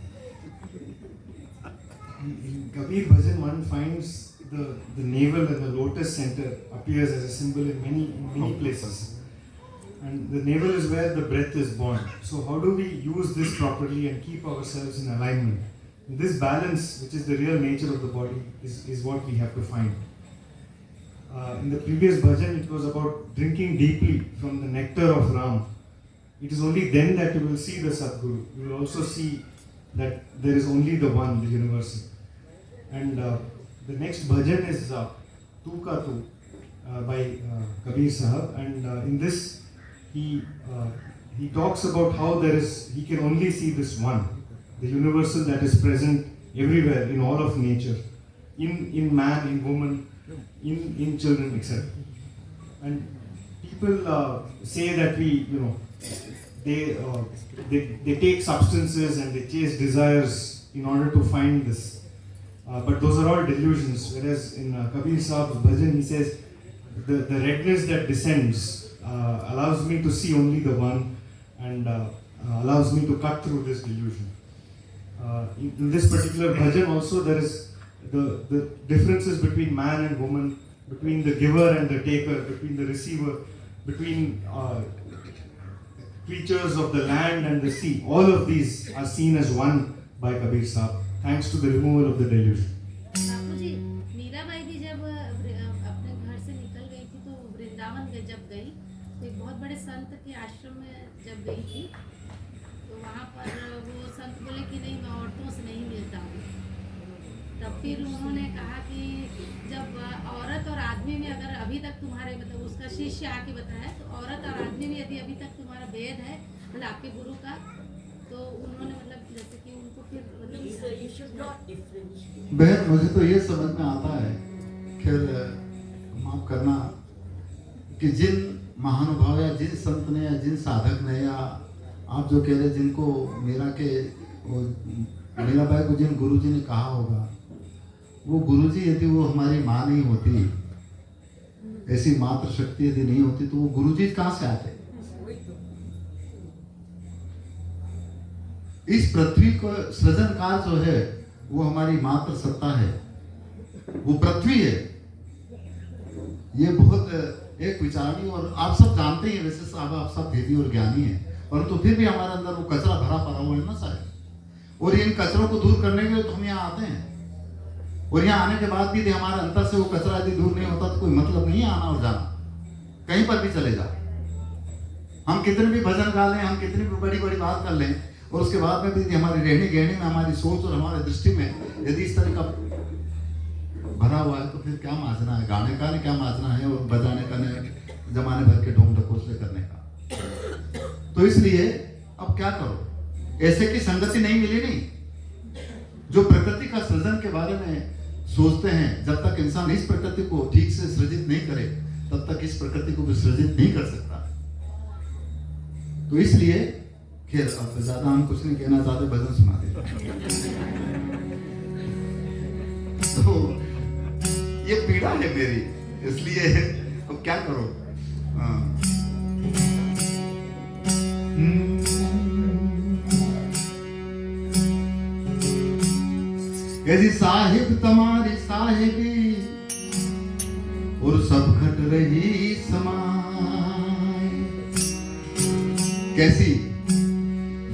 In Kabir Bhajan, one finds the navel and the lotus center appears as a symbol in many places. And the navel is where the breath is born. So how do we use this properly and keep ourselves in alignment? This balance, which is the real nature of the body, is what we have to find. In the previous bhajan, it was about drinking deeply from the nectar of Ram. It is only then that you will see the Sadguru. You will also see that there is only the one, the universal. And the next bhajan is Tu Ka Tu by Kabir Sahab. And in this, he talks about how he can only see this one, the universal that is present everywhere in all of nature, in man, in woman, in children, etc. And people say that they take substances and they chase desires in order to find this. But those are all delusions. Whereas in Kabir Sahab's bhajan, he says, the redness that descends allows me to see only the one, and allows me to cut through this delusion. In this particular bhajan also, there is the differences between man and woman, between the giver and the taker, between the receiver, between creatures of the land and the sea. All of these are seen as one by Kabir Sahib, thanks to the removal of the delusion. बापूजी, मीराबाई भी जब अपने घर से निकल गई थी तो वृंदावन जब गई तो एक बहुत बड़े संत के आश्रम में जब गई थी तो वहाँ पर वो संत बोले कि नहीं, मैं औरतों से नहीं मिलता हूँ। तब फिर उन्होंने कहा कि जब औरत और आदमी में अगर अभी तक तुम्हारे मतलब उसका शिष्य आके बताया तो औरत और आदमी में यदि अभी तक तुम्हारा भेद है मतलब आपके गुरु का, तो उन्होंने मतलब जैसे कि उनको फिर मतलब बहन, मुझे तो ये समझ में आता है खैर माफ करना कि जिन महानुभाव या जिन संत ने या जिन साधक ने या आप जो कह रहे जिनको मीरा बाई को जिन गुरुजी ने कहा होगा, वो गुरुजी यदि वो हमारी माँ नहीं होती, ऐसी मात्र शक्ति यदि नहीं होती, तो वो गुरुजी कहाँ से आते? इस पृथ्वी को सृजनकार जो है वो हमारी मात्र सत्ता है, वो पृथ्वी है। ये बहुत एक विचारणी, और आप सब जानते हैं वैसे साहब, आप सब भेदी और ज्ञानी हैं, परंतु फिर भी हमारे अंदर वो कचरा भरा पड़ा हुआ है ना साहब। और इन कचरों को दूर करने के लिए तो हम यहाँ आते हैं, और यहाँ आने के बाद भी यदि हमारे अंतर से वो कचरा यदि दूर नहीं होता तो कोई मतलब नहीं है आना और जाना, कहीं पर भी चले जाओ। हम कितने भी भजन गा लें, हम कितनी भी बड़ी बड़ी बात कर लें, और उसके बाद में भी यदि हमारी रहने गहने में, हमारी सोच और हमारे दृष्टि में यदि इस तरह का भरा हुआ है, तो फिर क्या माजना है? गाने का क्या माजना है, और बजाने का नहीं, जमाने भर के ढोंग ढकोसले करने का। तो इसलिए अब क्या करो, ऐसे की संगति नहीं मिली नहीं। जो प्रकृति का सृजन के बारे में सोचते हैं, जब तक इंसान इस प्रकृति को ठीक से सृजित नहीं करे, तब तक इस प्रकृति को भी सृजित नहीं कर सकता। तो इसलिए खैर अब ज्यादा हम कुछ नहीं कहना चाहते, भजन सुना दे। तो ये पीड़ा है मेरी, इसलिए अब क्या करो। यदि साहिब तुम्हारी साहिबी और सब घट रही समाए, कैसी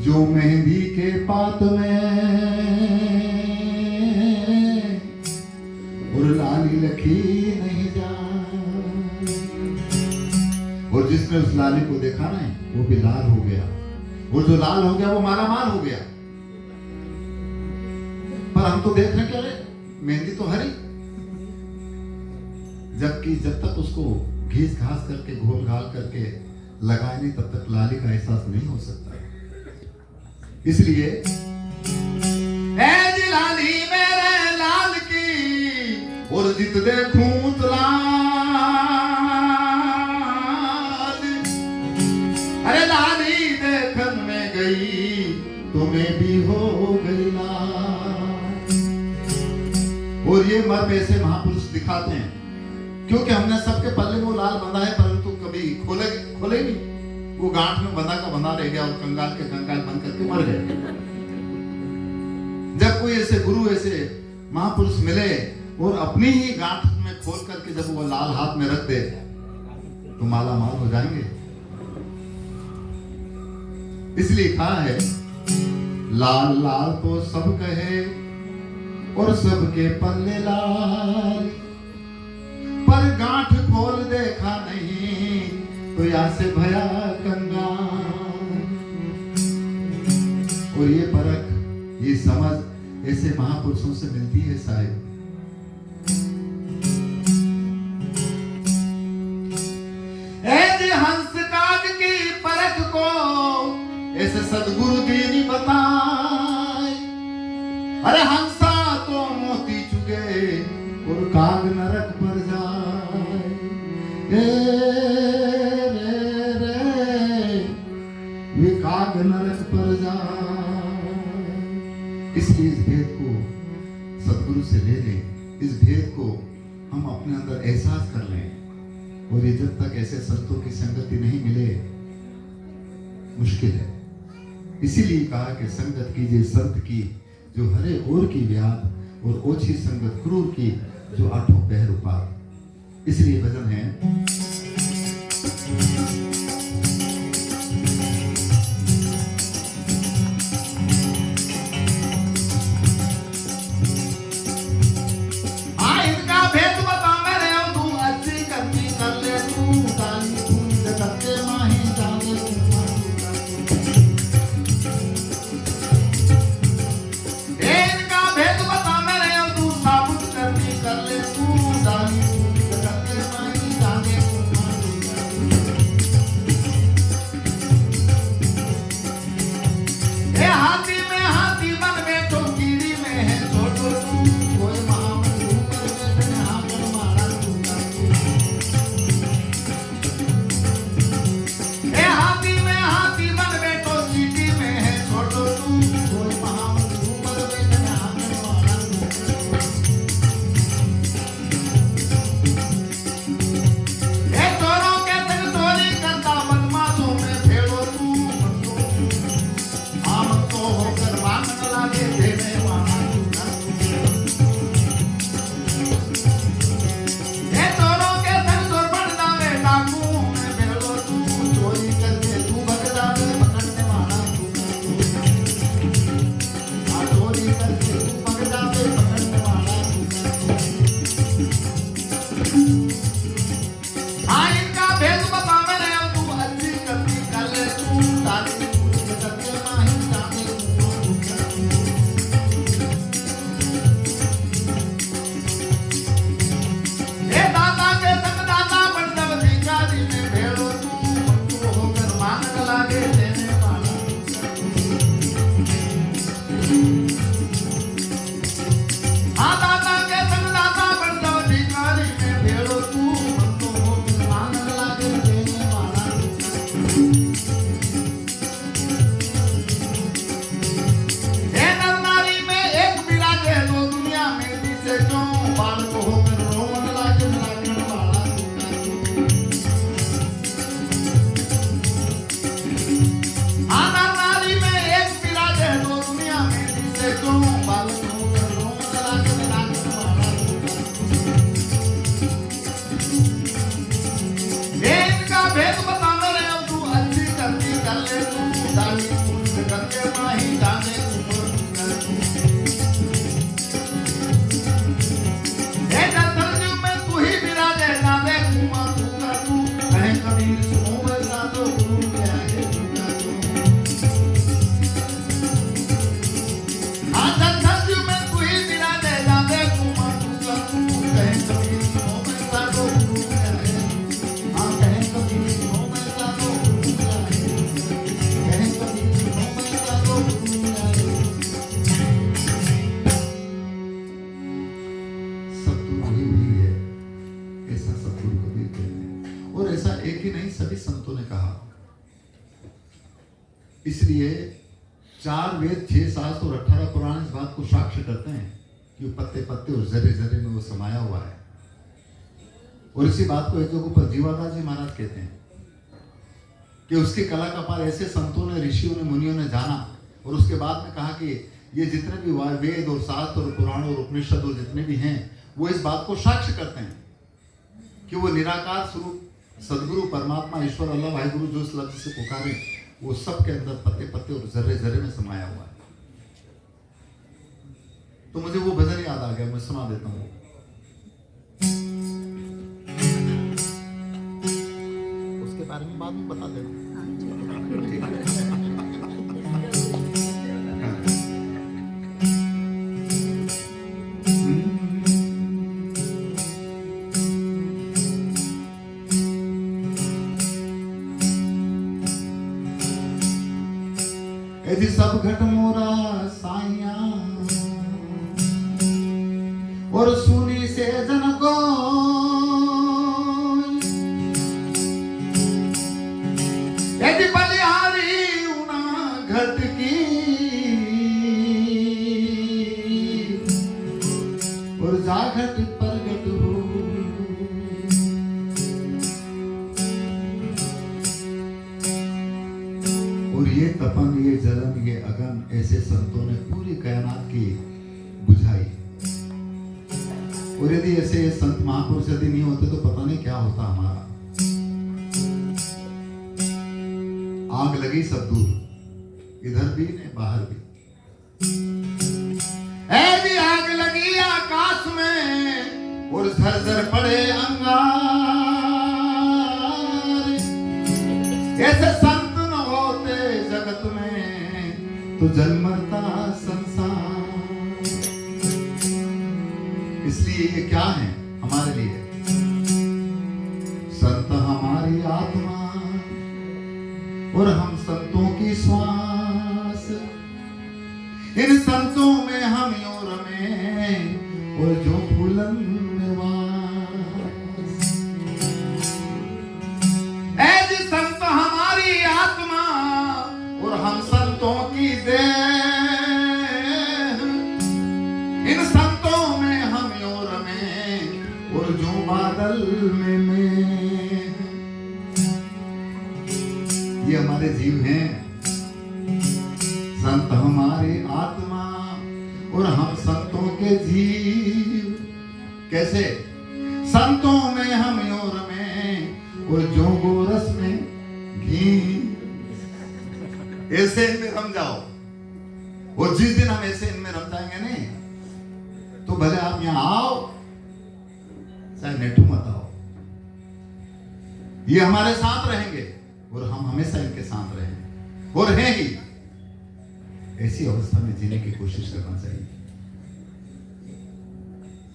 जो मेहंदी के पात में और लाली लखी नहीं जाए। और जिसने उस लाली को देखा ना, वो भी लाल हो गया, और जो लाल हो गया वो मालामाल हो गया। पर हम तो देख रहे क्या है, मेहंदी तो हरी, जबकि जब तक उसको घीस घास करके घोल घाल करके लगाए नहीं, तब तक लाली का एहसास नहीं हो सकता। इसलिए ऐ जी लाली मेरे लाल की, और जित देखूं तो लाल, अरे लाली देखन में गई तो मैं भी हो गई लाल। और ये मर्म ऐसे महापुरुष दिखाते हैं, क्योंकि हमने सबके पल्ले में वो लाल बंधा है, परंतु कभी खोले नहीं, वो गांठ में बंधा का बंधा रह गया, और कंगाल के कंगाल बन करके मर गए। जब कोई ऐसे गुरु, ऐसे महापुरुष मिले और अपनी ही गांठ में खोल करके जब वो लाल हाथ में रख दे, तो माला माल हो जाएंगे। इसलिए कहा है, लाल लाल तो सब कहे और सबके पल्ले लाल, पर गांठ खोल देखा नहीं तो यहाँ से भया कंगाल। और ये परख, ये समझ ऐसे महापुरुषों से मिलती है साहिब। ऐसे हंस काग की परख को ऐसे सदगुरु दीनी बताए। अरे हंसा तो मोती चुगे और काग नरक पर जाए। वे काग नरक पर जाए। इसलिए इस भेद को सदगुरु से ले लें, इस भेद को हम अपने अंदर एहसास कर लें। और ये जब तक ऐसे संतों की संगति नहीं मिले, मुश्किल है। इसीलिए कहा कि संगत कीजिए संत की जो हरे ओर की व्याध, और ओछी संगत क्रूर की जो आठों पहर उपार। इसलिए भजन है, इनका भेद बता मेरे, तू अच्छी करनी कर ले, तू गाली फूल करके माही जाने। इनका भेद बता मेरे, तू साबुत करनी कर ले, तू गाली फूल करके माही जाने। ऐसा सतगुरु कबीर कहते हैं। और ऐसा एक ही नहीं, सभी संतों ने कहा। इसलिए 4 वेद, 6 शास्त्र और 18 पुराण इस बात को साक्ष्य करते हैं कि वो पत्ते पत्ते और जरे जरे में वो समाया हुआ है। और इसी बात को एक जगह पर जीवादास जी महाराज कहते हैं कि उसकी कला का पार ऐसे संतों ने, ऋषियों ने, मुनियों ने जाना। और उसके बाद में कहा कि ये जितने भी वेद और शास्त्र और पुराण और उपनिषद और जितने भी हैं, वो इस बात को साक्ष्य करते हैं कि वो निराकार स्वरूप सदगुरु परमात्मा ईश्वर अल्लाह वाहिगुरु जो इस लफ्ज से पुकारे, वो सब के अंदर पत्ते पत्ते और जर्रे जर्रे में समाया हुआ है। तो मुझे वो भजन याद आ गया, मैं सुना देता हूँ। उसके बारे में बाद में बता देना। यदि सब घट मोरा साइया और सुनी से जन को यदि बलिहारी उना घट की और जा घट प्रगट हो। और ये तपन, ये जलन, ये अगन ऐसे संतों ने पूरी कायनात की बुझाई। और यदि ऐसे संत महापुरुष यदि नहीं होते तो पता नहीं क्या होता हमारा। आग लगी सब दूर, इधर भी ने बाहर भी। ऐसी आग लगी आकाश में और झरझर पड़े अंगार। ऐसे संत न होते जगत में तो जल मरता संसार। इसलिए ये क्या है हमारे लिए? संत हमारी आत्मा और हम संतों की श्वास। इन संतों में हम और में और जो फूलन में वास। ऐसी संत हमारी आत्मा और हम संतों की देह। इन संतों में हम और में और जो बादल में ये हमारे जीव हैं। संत हमारी आत्मा और हम संतों के जीव। कैसे? संतों में हम और में और जो गोरस में घी। ऐसे इनमें रम जाओ। और जिस दिन हम ऐसे इनमें रम जाएंगे नहीं तो भले आप यहां आओ चाहे नेठू मत आओ, ये हमारे साथ रहेंगे और हम हमेशा इनके साथ रहेंगे और हैं ही। ऐसी अवस्था में जीने की कोशिश करना चाहिए।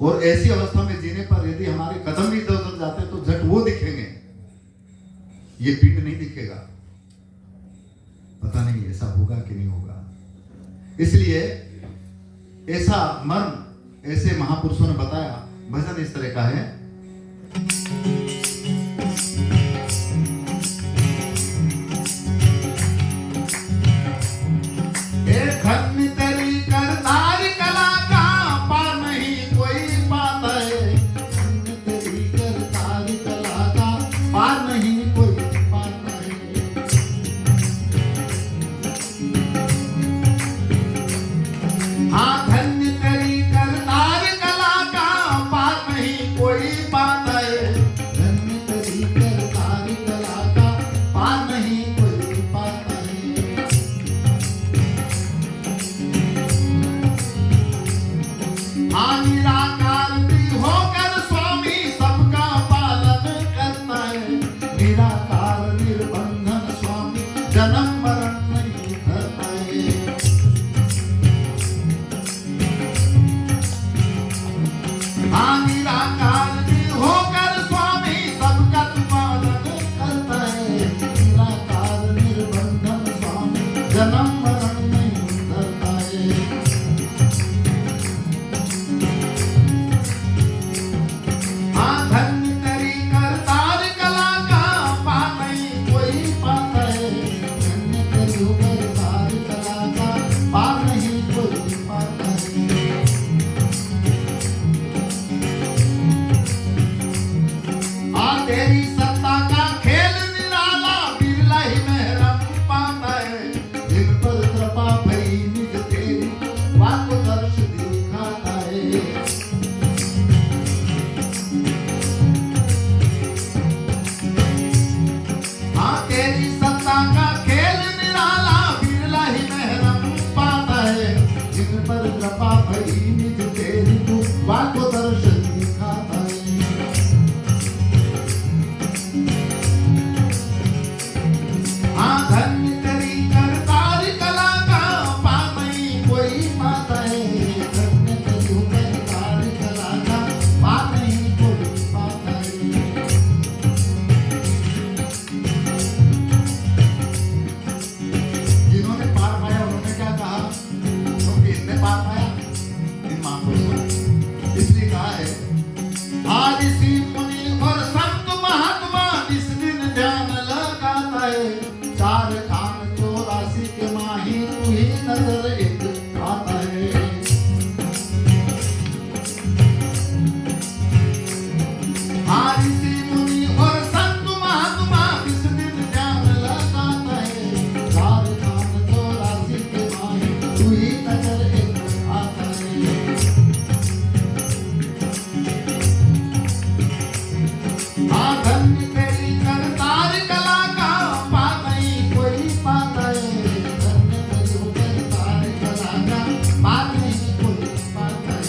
और ऐसी अवस्था में जीने पर यदि हमारे कदम भी इधर उधर जाते तो झट वो दिखेंगे, ये पिंड नहीं दिखेगा। पता नहीं ऐसा होगा कि नहीं होगा। इसलिए ऐसा मर्म ऐसे महापुरुषों ने बताया। भजन इस तरह का है। धन्य तेरी करतार कला का पार नहीं कोई पाता है। धन्य तेरी करतार कला का पार नहीं कोई पाता है। हाँ, धन्य तेरी करतार कला का पार नहीं कोई तेरी सत्ता का खेल निराला, बिरला ही महरम पाता है। दिल पर कृपा भई निज तेरी, वाको दर्श दिखाता है। हाँ तेरी सत्ता का खेल निराला, बिरला ही महरम पाता है। दिल पर कृपा भई निज तेरी, वाको दर्श दिखाता है। हाँ धन्य तेरी करतार कला का, पाता ही कोई पाता है। धन्य तेरी करतार कला का, पाता ही कोई पाता है। जिन्होंने पार पाया उन्होंने क्या कहा, क्योंकि इनने पार पाया, इन महापुरुषों ने इसलिए कहा है, आज ऋषि मुनि और संत महात्मा इस दिन ध्यान लगाता है। चार खान 84 के माही, तू ही नजर एक आता है। हाँ ऋषि मुनि और संत महात्मा इस दिन ध्यान लगाता है। चार खान 84 के माही, तू ही नजर एक आता है। हाँ धन्य तेरी करतार कला का, पाता ही कोई पाता है। धन्य तेरी करतार कला का, पाता ही कोई पाता है।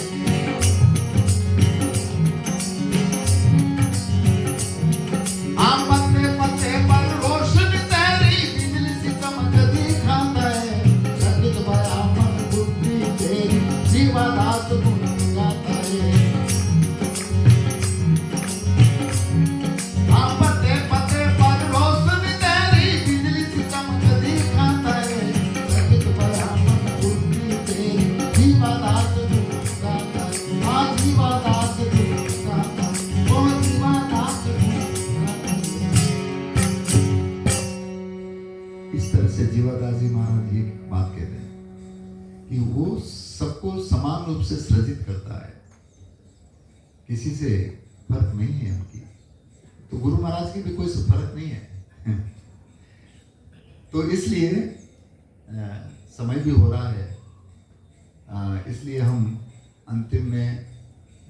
हाँ पत्ते पत्ते पर रोशनी तेरी, बिजली सी चमक दिखाता है। जगत भया मन बुद्धि तेरी, जीवादात गुण गाता है। हाँ पत्ते पत्ते पर रोशनी तेरी, बिजली सी चमक दिखाता है। जगत भया मन बुद्धि तेरी, जीवादात गुण गाता है। हाँ जीवादात गुण गाता है, वो जीवादात गुण गाता है। इस तरह से जीवादास जी महाराज ये बात कहते हैं कि वो सबको समान रूप से सृजित करता है, किसी से फर्क नहीं है उनकी। तो गुरु महाराज की भी कोई फर्क नहीं है। तो इसलिए समय भी हो रहा है, इसलिए हम अंतिम में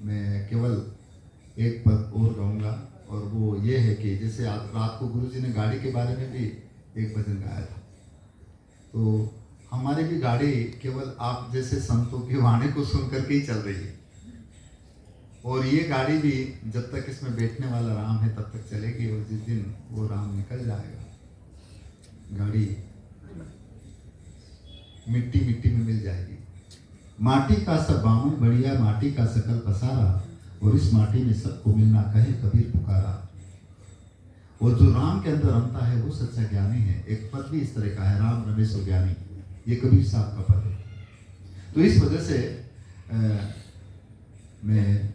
मैं केवल एक पद और गाऊंगा, और वो ये है कि जैसे आज रात को गुरु जी ने गाड़ी के बारे में भी एक भजन गाया था। तो हमारी भी गाड़ी केवल आप जैसे संतों की वाणी को सुन करके ही चल रही है, और ये गाड़ी भी जब तक इसमें बैठने वाला राम है तब तक चलेगी, और जिस दिन वो राम निकल जाएगा गाड़ी मिट्टी मिट्टी में मिल जाएगी। माटी का सब बामन बढ़िया, माटी का सकल पसारा, और इस माटी में सबको मिलना कहे कबीर पुकारा। और जो राम के अंदर रमता है वो सच्चा ज्ञानी है। एक पद भी इस तरह का है, राम रमे सो ज्ञानी, ये कबीर साहब का पद है। तो इस वजह से मैं,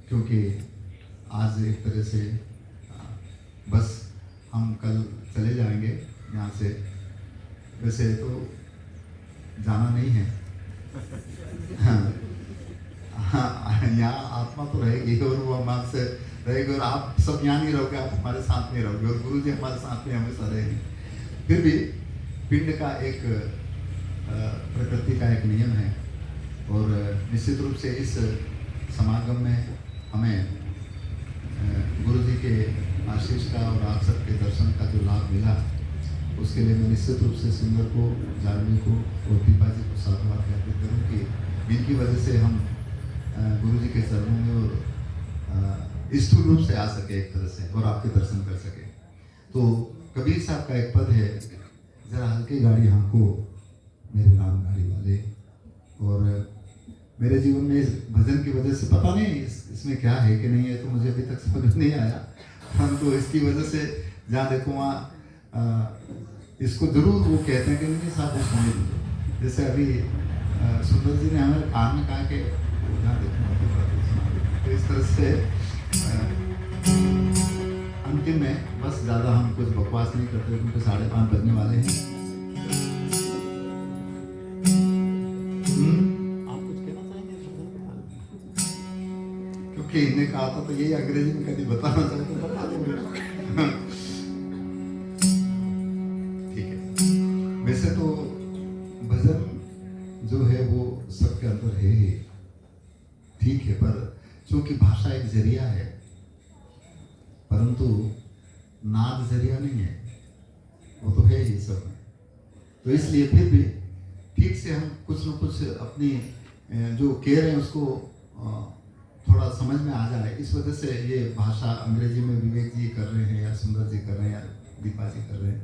क्योंकि आज एक तरह से बस हम कल चले जाएंगे यहाँ से, वैसे तो जाना नहीं है। हाँ, यहाँ आत्मा तो रहेगी और वो हम आपसे रहेगी, और आप सब यहाँ नहीं रहोगे, आप हमारे साथ में रहोगे, और गुरु जी हमारे साथ में हमेशा रहेंगे। फिर भी पिंड का एक प्रकृति का एक नियम है, और निश्चित रूप से इस समागम में हमें गुरु जी के आशीष का और आप सबके दर्शन का जो लाभ मिला, उसके लिए मैं निश्चित रूप से सुंदर को, जालवी को और दीपा जी को साधुवाद कहते करूँ कि इनकी वजह से हम गुरु जी के चरणों में और स्थूल रूप से आ सके एक तरह से, और आपके दर्शन कर सके। तो कबीर साहब का एक पद है, जरा हल्की गाड़ी हमको मेरे राम गाड़ी वाले। और मेरे जीवन में इस भजन की वजह से पता नहीं इसमें क्या है कि नहीं है, तो मुझे अभी तक समझ नहीं आया, परंतु इसकी वजह से जहाँ देखो वहाँ इसको जरूर वो कहते हैं कि नहीं साहब वो सुनिए दीजिए। जैसे अभी सुंदर जी ने हमारे कान में कहा कि यहाँ देखो, तो इस तरह से अंतिम में बस ज़्यादा हम कुछ बकवास नहीं करते, क्योंकि 5:30 बजने वाले हैं। आप कुछ कहना चाहेंगे? कि इन्हें कहा था तो यही अंग्रेजी में कभी बताना चाहे तो बता दूंगा। ठीक है, वैसे तो भजन जो है वो सबके अंदर है ही, ठीक है, पर चूंकि भाषा एक जरिया है, परंतु नाद जरिया नहीं है, वो तो है ही सब में। तो इसलिए फिर भी ठीक से हम कुछ न कुछ अपनी जो कह रहे हैं उसको थोड़ा समझ में आ जाए, इस वजह से ये भाषा अंग्रेजी में विवेक जी कर रहे हैं या सुंदर जी कर रहे हैं या दीपा जी कर रहे हैं।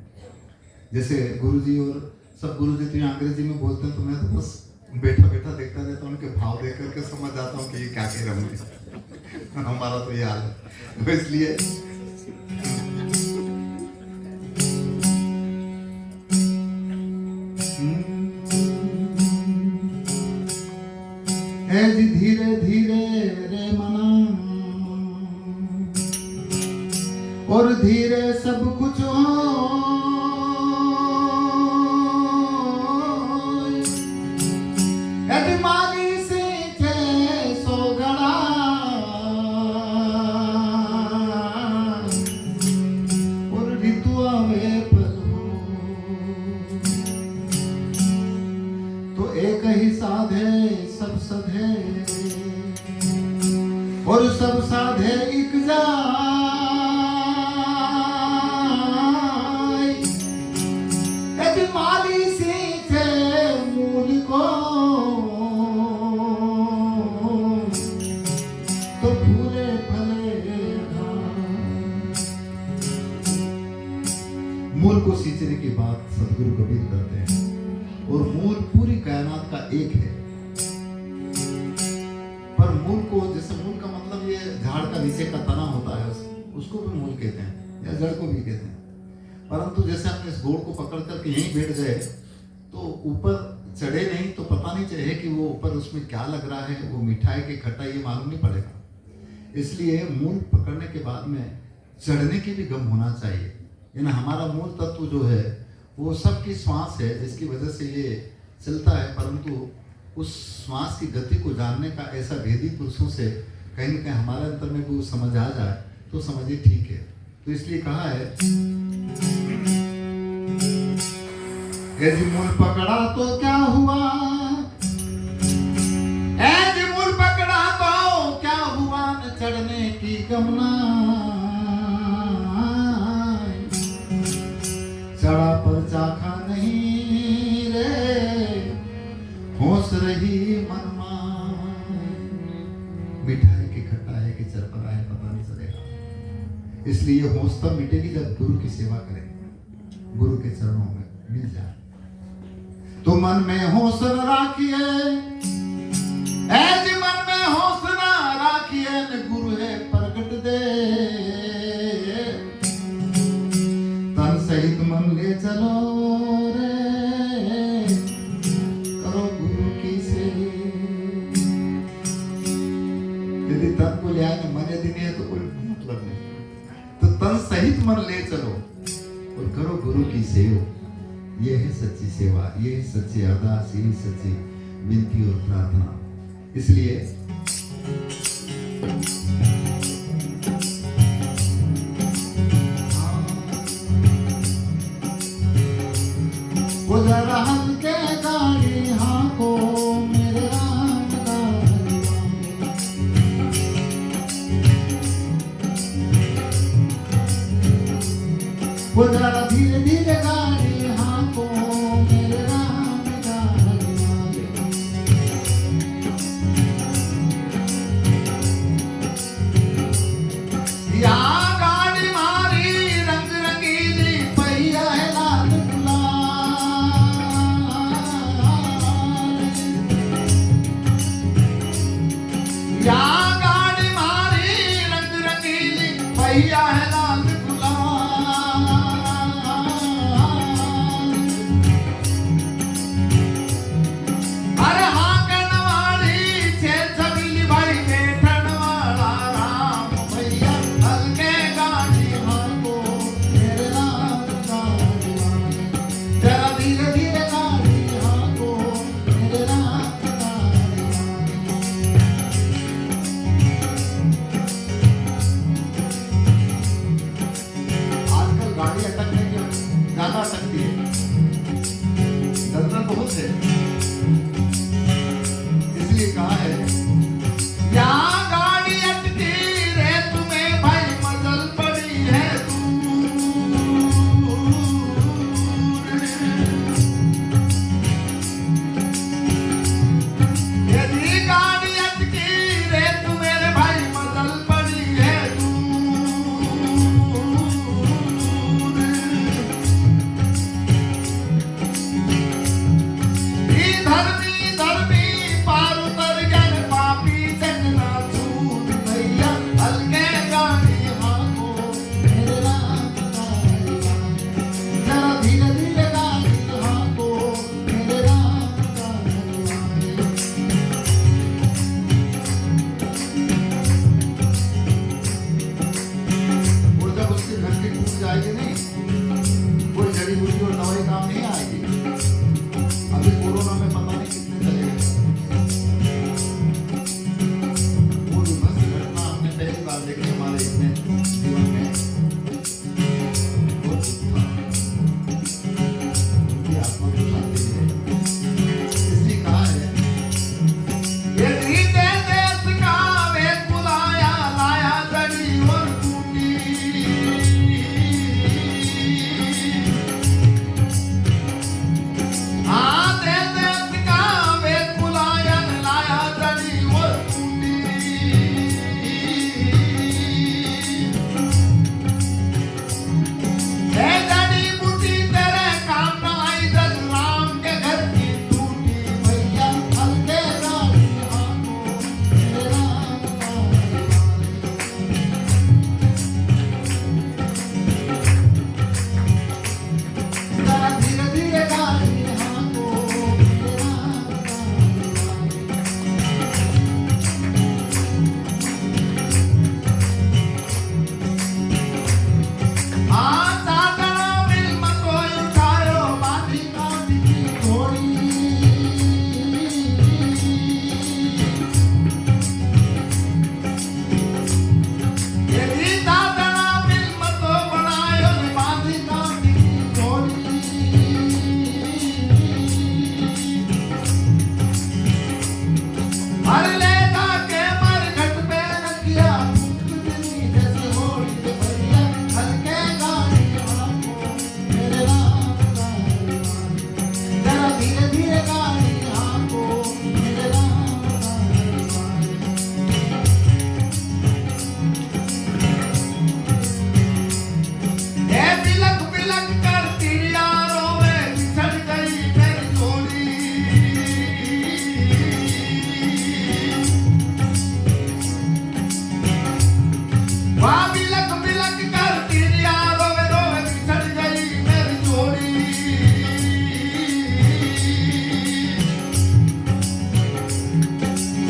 जैसे गुरु जी और सब गुरु जी तो यहाँ अंग्रेजी में बोलते हैं, तो मैं तो बस बैठा बैठा देखता रहता हूँ, उनके भाव देख करके समझ जाता हूँ कि ये क्या कह रहे होंगे। हमारा तो ये हाल है, तो इसलिए धीरे धीरे रे मना और धीरे सब कुछ हो, यजमानी से थे सो गड़ा और ऋतु आवे पर हो, तो एक ही साधे सब सधे और सब साधे एक जाय, यजमानी से थे मूल को तो पूरे फले मूल को सींचने की बात सदगुरु कबीर करते हैं, और मूल पूरी कायनात का एक है। पर मूल को, जैसे मूल का मतलब ये झाड़ का नीचे का तना होता है, उसको भी मूल कहते हैं या जड़ को भी कहते हैं। परंतु जैसे हम इस गोड़ को पकड़ करके यहीं बैठ गए तो ऊपर चढ़े नहीं तो पता नहीं चले कि वो ऊपर उसमें क्या लग रहा है, वो मिठाई की खटाई, ये मालूम नहीं पड़ेगा। इसलिए मूल पकड़ने के बाद में चढ़ने की भी गम होना चाहिए। यानी हमारा मूल तत्व जो है वो सबकी श्वास है, जिसकी वजह से ये चलता है, परंतु उस श्वास की गति को जानने का ऐसा वेदी पुरुषों से कहीं न कहीं हमारे अंतर में वो समझ आ जाए तो समझिए ठीक है। तो इसलिए कहा है यदि मूल पकड़ा तो क्या हुआ, यदि मूल पकड़ा तो क्या हुआ, न चढ़ने की गमना, चढ़ा पर चाखा नहीं रे, होश रही मनमा, मिठाई की खट्टा है कि चरपरा है पता नहीं चलेगा। इसलिए होश तब मिटेगी जब गुरु की सेवा करें, गुरु के चरणों में मिल जाए। तो मन में होश न राखिए, ऐसे मन में होश न राखिए, न गुरु है प्रगट दे, तन सहित मन ले चलो रे, करो गुरु की सेवा। यदि तन को ले आए मन यदि नहीं है तो कोई मतलब नहीं, तो तन सहित मन ले चलो और करो गुरु की सेवा। ये है सच्ची सेवा, ये है सच्ची अरदास, ये है सच्ची विनती और प्रार्थना। इसलिए वो जरा हल्के गाड़ी हाँको मेरे राम का, वो जरा धीरे धीरे गाड़ी हाँको मेरे राम का, या गाड़ी मारी रंग रंगीली पहिया है लाल गुलाल, या गाड़ी मारी रंग रंगीली पहिया है लाल अपने जीवन में बहुत दुख था। उनकी आत्मा को शांति मिले। इसलिए कहा है, ये रीते देश का वेद बुलाया, लाया जड़ी और टूटी। आते देश का वेद बुलाया, लाया जड़ी और टूटी। हे जड़ी बूटी तेरे काम न आई, दस राम के घर की टूटी। भैया हल्के गाड़ी हाथों मेरे राम का जरा धीरे धीरे गाड़ी हाथों मेरे राम का साधना मिल मतो उठायो, बाधी कांधी की घोड़ी। ये भी साधना मिल मतो बनायो, बाधी कांधी की घोड़ी। मर ले जाके मर घट पे न किया, मुक्ति जैसे होली के भैया हल्के गाड़ी हाथों मेरे राम का। जरा धीरे धीरे गाड़ी हाथों मेरे राम का। ये बिलक बिलक कर तिरियारों में बिछड़ गई मेरी जोड़ी। वहाँ बिलक बिलक कर तिरिया रोवे रोवे बिछड़ गई मेरी जोड़ी।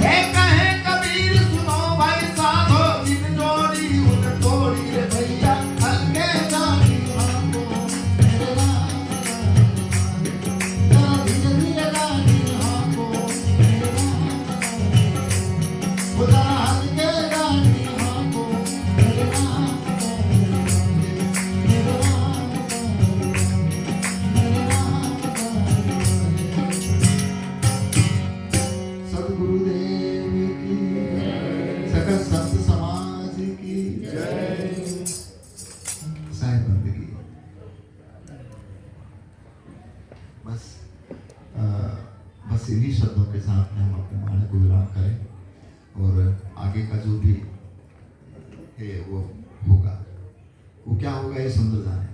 हे कहे कबीर सुनो भाई साधो, जिन जोड़ी उन तोड़ी रे भैया हल्के गाड़ी हाथों मेरे राम का। जरा धीरे धीरे गाड़ी हाथों मेरे राम का। जरा हल्के गाड़ी हाथों मेरे राम का। मेरे राम का। मेरे राम का। सद्गुरुदेव की सकल संत समाज की साईं बंदगी। बस इन्हीं शब्दों के साथ में हम अपने वाणी को विराम करें और आगे का जो भी है वो होगा। वो क्या होगा ये सुंदर जाने।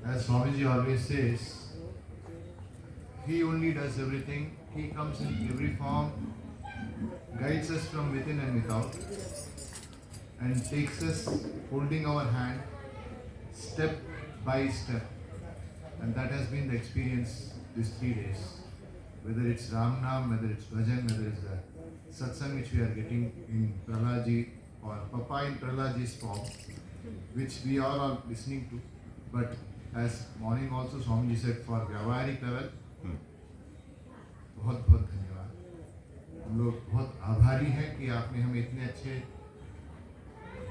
As Swamiji always says, he only does everything. He comes in every form, guides us from within and without, and takes us holding our hand step by step. And that has been the experience these 3 days. Whether it's Ram Naam, whether it's Bhajan, whether it's the satsang which we are getting in Prahlad or Papa in Prahlad form, which we all are listening to. But as morning also Swamiji said, for Vyavaharik level, बहुत बहुत धन्यवाद। हम लोग बहुत आभारी हैं कि आपने हमें इतने अच्छे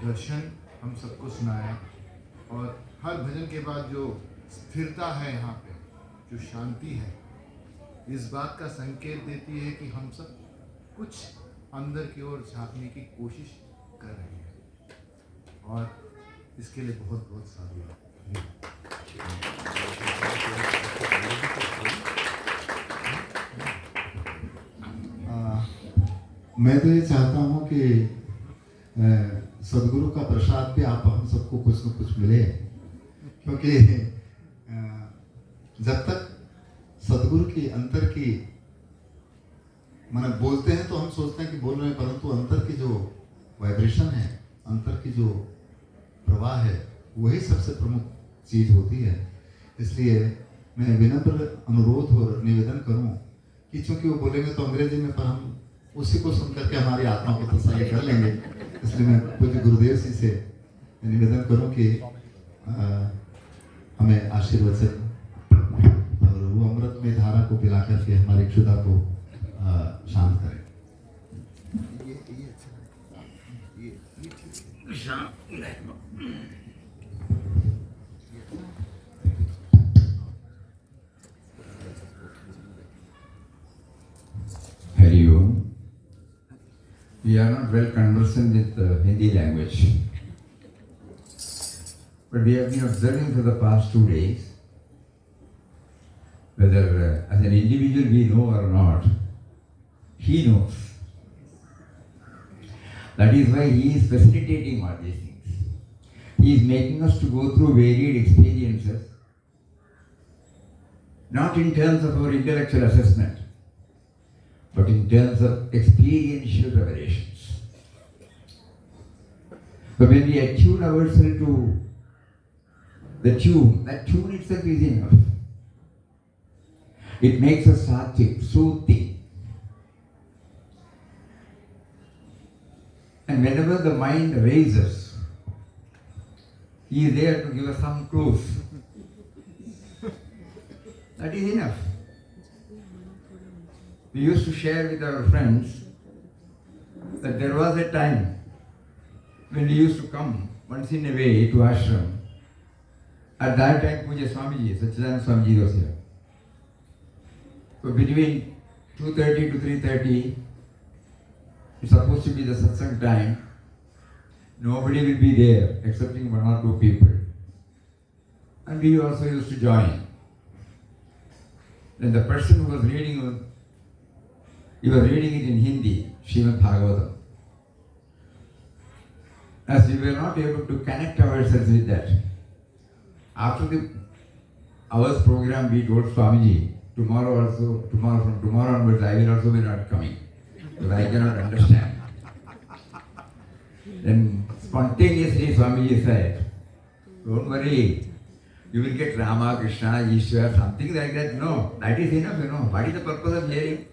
दर्शन हम सबको सुनाया, और हर भजन के बाद जो स्थिरता है यहाँ पे, जो शांति है, इस बात का संकेत देती है कि हम सब कुछ अंदर की ओर झांकने की कोशिश कर रहे हैं, और इसके लिए बहुत बहुत साधुवाद। मैं तो ये चाहता हूँ कि सदगुरु का प्रसाद भी आप हम सबको कुछ न कुछ मिले, क्योंकि जब तक सदगुरु की अंतर की मतलब बोलते हैं तो हम सोचते हैं कि बोल रहे हैं, परंतु अंतर की जो वाइब्रेशन है, अंतर की जो प्रवाह है, वही सबसे प्रमुख चीज होती है। इसलिए मैं विनम्र अनुरोध और निवेदन करूं कि चूंकि वो बोलेंगे तो अंग्रेजी में, पर हम उसी को सुनकर के हमारी आत्मा को तसल्ली कर लेंगे। इसलिए मैं पूज्य गुरुदेव जी से निवेदन करूं कि हमें आशीर्वचन और वो अमृत में धारा को पिला करके हमारी क्षुधा को शांत करें। ये अच्छा है। ये ठीक है। Hari Om. We are not well conversant with the Hindi language. But we have been observing for the past 2 days whether as an individual we know or not, he knows. That is why he is facilitating all these things. He is making us to go through varied experiences, not in terms of our intellectual assessment, but in terms of experiential revelations. So when we attune ourselves to the tune, that tune itself is enough. It makes us sattvic, soothing. And whenever the mind raises, he is there to give us some clues. That is enough. We used to share with our friends that there was a time when we used to come once in a way to ashram. At that time, Puja Swamiji, Sachidananda Swamiji was here. So between 2:30 to 3:30, it's supposed to be the satsang time. Nobody will be there excepting 1 or 2 people. And we also used to join. Then the person who was reading, he was reading it in Hindi, Srimad Bhagavatam. As we were not able to connect ourselves with that, after the hour's program, we told Swamiji, from tomorrow onwards, I will also be not coming, because I cannot understand. Then spontaneously Swamiji said, don't worry, you will get Rama, Krishna, Ishwar, something like that. No, that is enough, What is the purpose of hearing?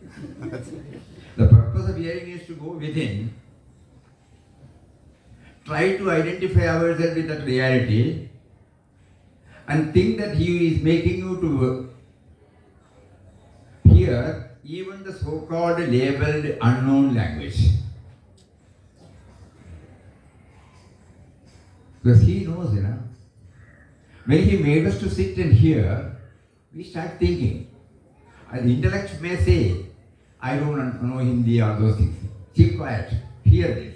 The purpose of hearing is to go within, try to identify ourselves with that reality, and think that he is making you to hear even the so-called labeled unknown language. Because he knows, When he made us to sit and hear, we start thinking. And the intellect may say, I don't know Hindi or those things. Keep quiet. Hear this.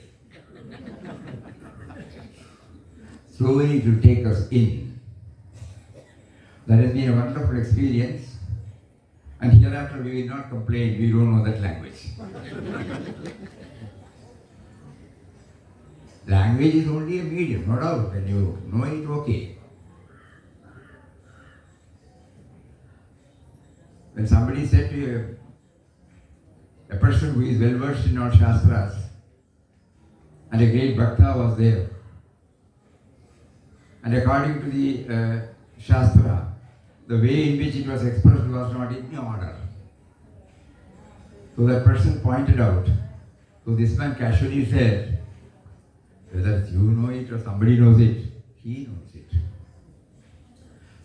Slowly it will take us in. That has been a wonderful experience. And hereafter we will not complain, we don't know that language. Language is only a medium, no doubt. When you know it, okay. When somebody said to you, a person who is well versed in all Shastras, and a great Bhakta was there, and according to the Shastra, the way in which it was expressed was not in order. So that person pointed out. So this man casually said, whether you know it or somebody knows it, he knows it.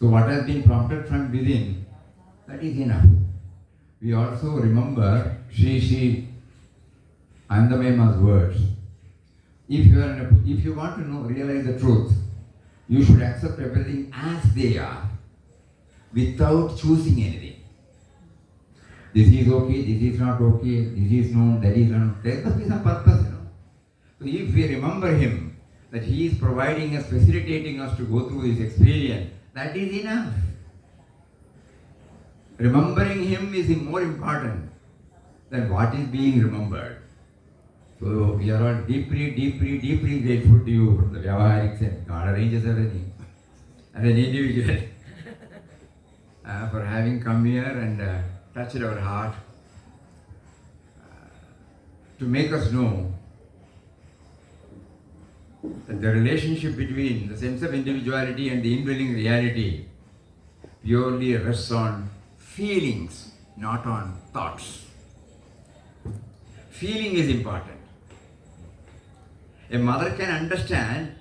So what has been prompted from within, that is enough. We also remember Sri Andamema's words. If you want to realize the truth, you should accept everything as they are, without choosing anything. This is okay, this is not okay, this is known, that is unknown. There must be some purpose, So if we remember him, that he is providing us, facilitating us to go through this experience, that is enough. Remembering him is more important than what is being remembered. So we are all deeply, deeply, deeply grateful to you from the Vyavaharics, and God arranges everything. As an individual, for having come here and touched our heart, to make us know that the relationship between the sense of individuality and the indwelling reality purely rests on feelings, not on thoughts. Feeling is important. A mother can understand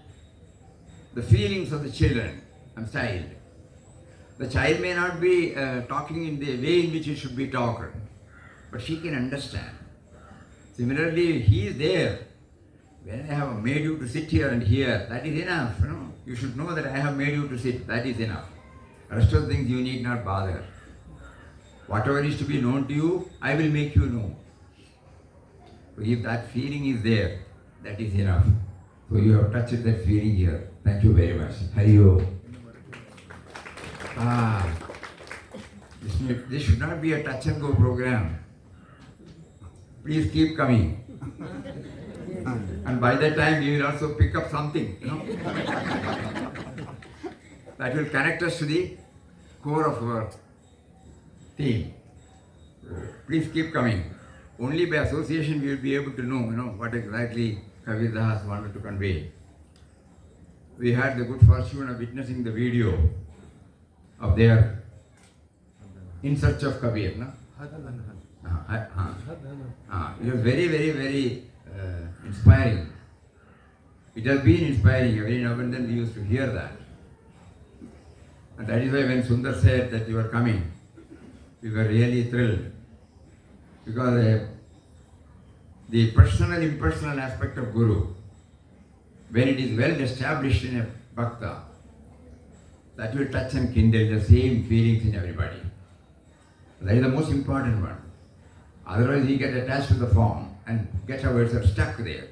the feelings of the children, child, The child may not be talking in the way in which it should be talked, but she can understand. Similarly, he is there. When I have made you to sit here and hear, that is enough. You should know that I have made you to sit, that is enough. Rest of the things you need not bother. Whatever is to be known to you, I will make you know. So if that feeling is there, that is enough. So you have touched that feeling here. Thank you very much. Hari Om. This should not be a touch and go program. Please keep coming. And by that time we will also pick up something, that will connect us to the core of our theme. Please keep coming. Only by association we will be able to know, what exactly Kabir Das wanted to convey. We had the good fortune of witnessing the video of their In Search of Kabir. No? It was very, very, very inspiring. It has been inspiring. Every now and then we used to hear that. And that is why when Sundar said that you are coming, we were really thrilled. Because the personal, impersonal aspect of Guru, when it is well established in a bhakta, that will touch and kindle the same feelings in everybody. That is the most important one. Otherwise, we get attached to the form and get ourselves stuck there.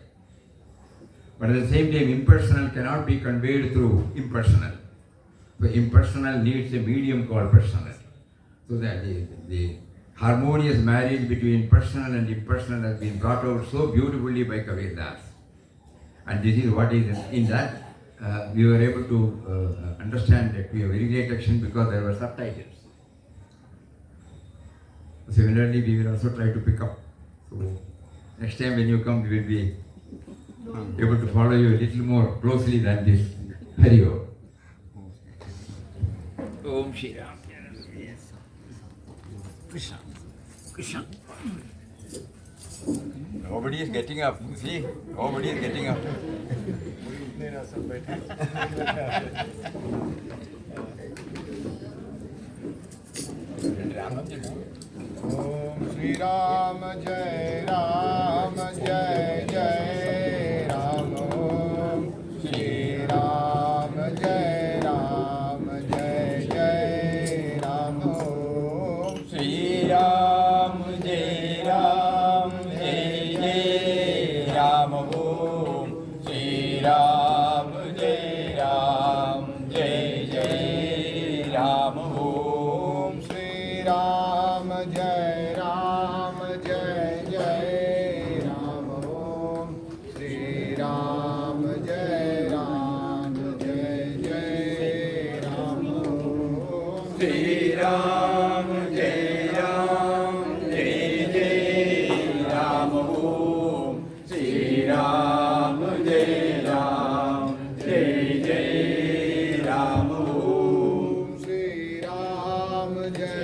But at the same time, impersonal cannot be conveyed through impersonal. So impersonal needs a medium called personal. So that the harmonious marriage between personal and impersonal has been brought out so beautifully by Kabir Das. And this is what is in that. We were able to understand that we have very great action because there were subtitles. Similarly, we will also try to pick up. So next time when you come, we will be able to follow you a little more closely than this. Hari Om. Om Shri Ram. Yes. Krishna. Krishna. Nobody is getting up. See? Nobody is getting up. Om Shri Ram Jai Ram Jai Jai Ram. Om Shri Ram Jai Ram Jai Jai Ram. Om Shri Ram Jai Ram Jai Jai Ram. Om Shri Ram Jai Ram Jai Jai Ram. Om Shri Ram Jai Ram Jai Jai Ram. Om Shri Ram Jai Ram Jai Jai Ram. Om Shri Ram Jai Ram Jai Jai Ram. Om Shri Ram Jai Ram Jai Jai Ram. Om Shri Ram Jai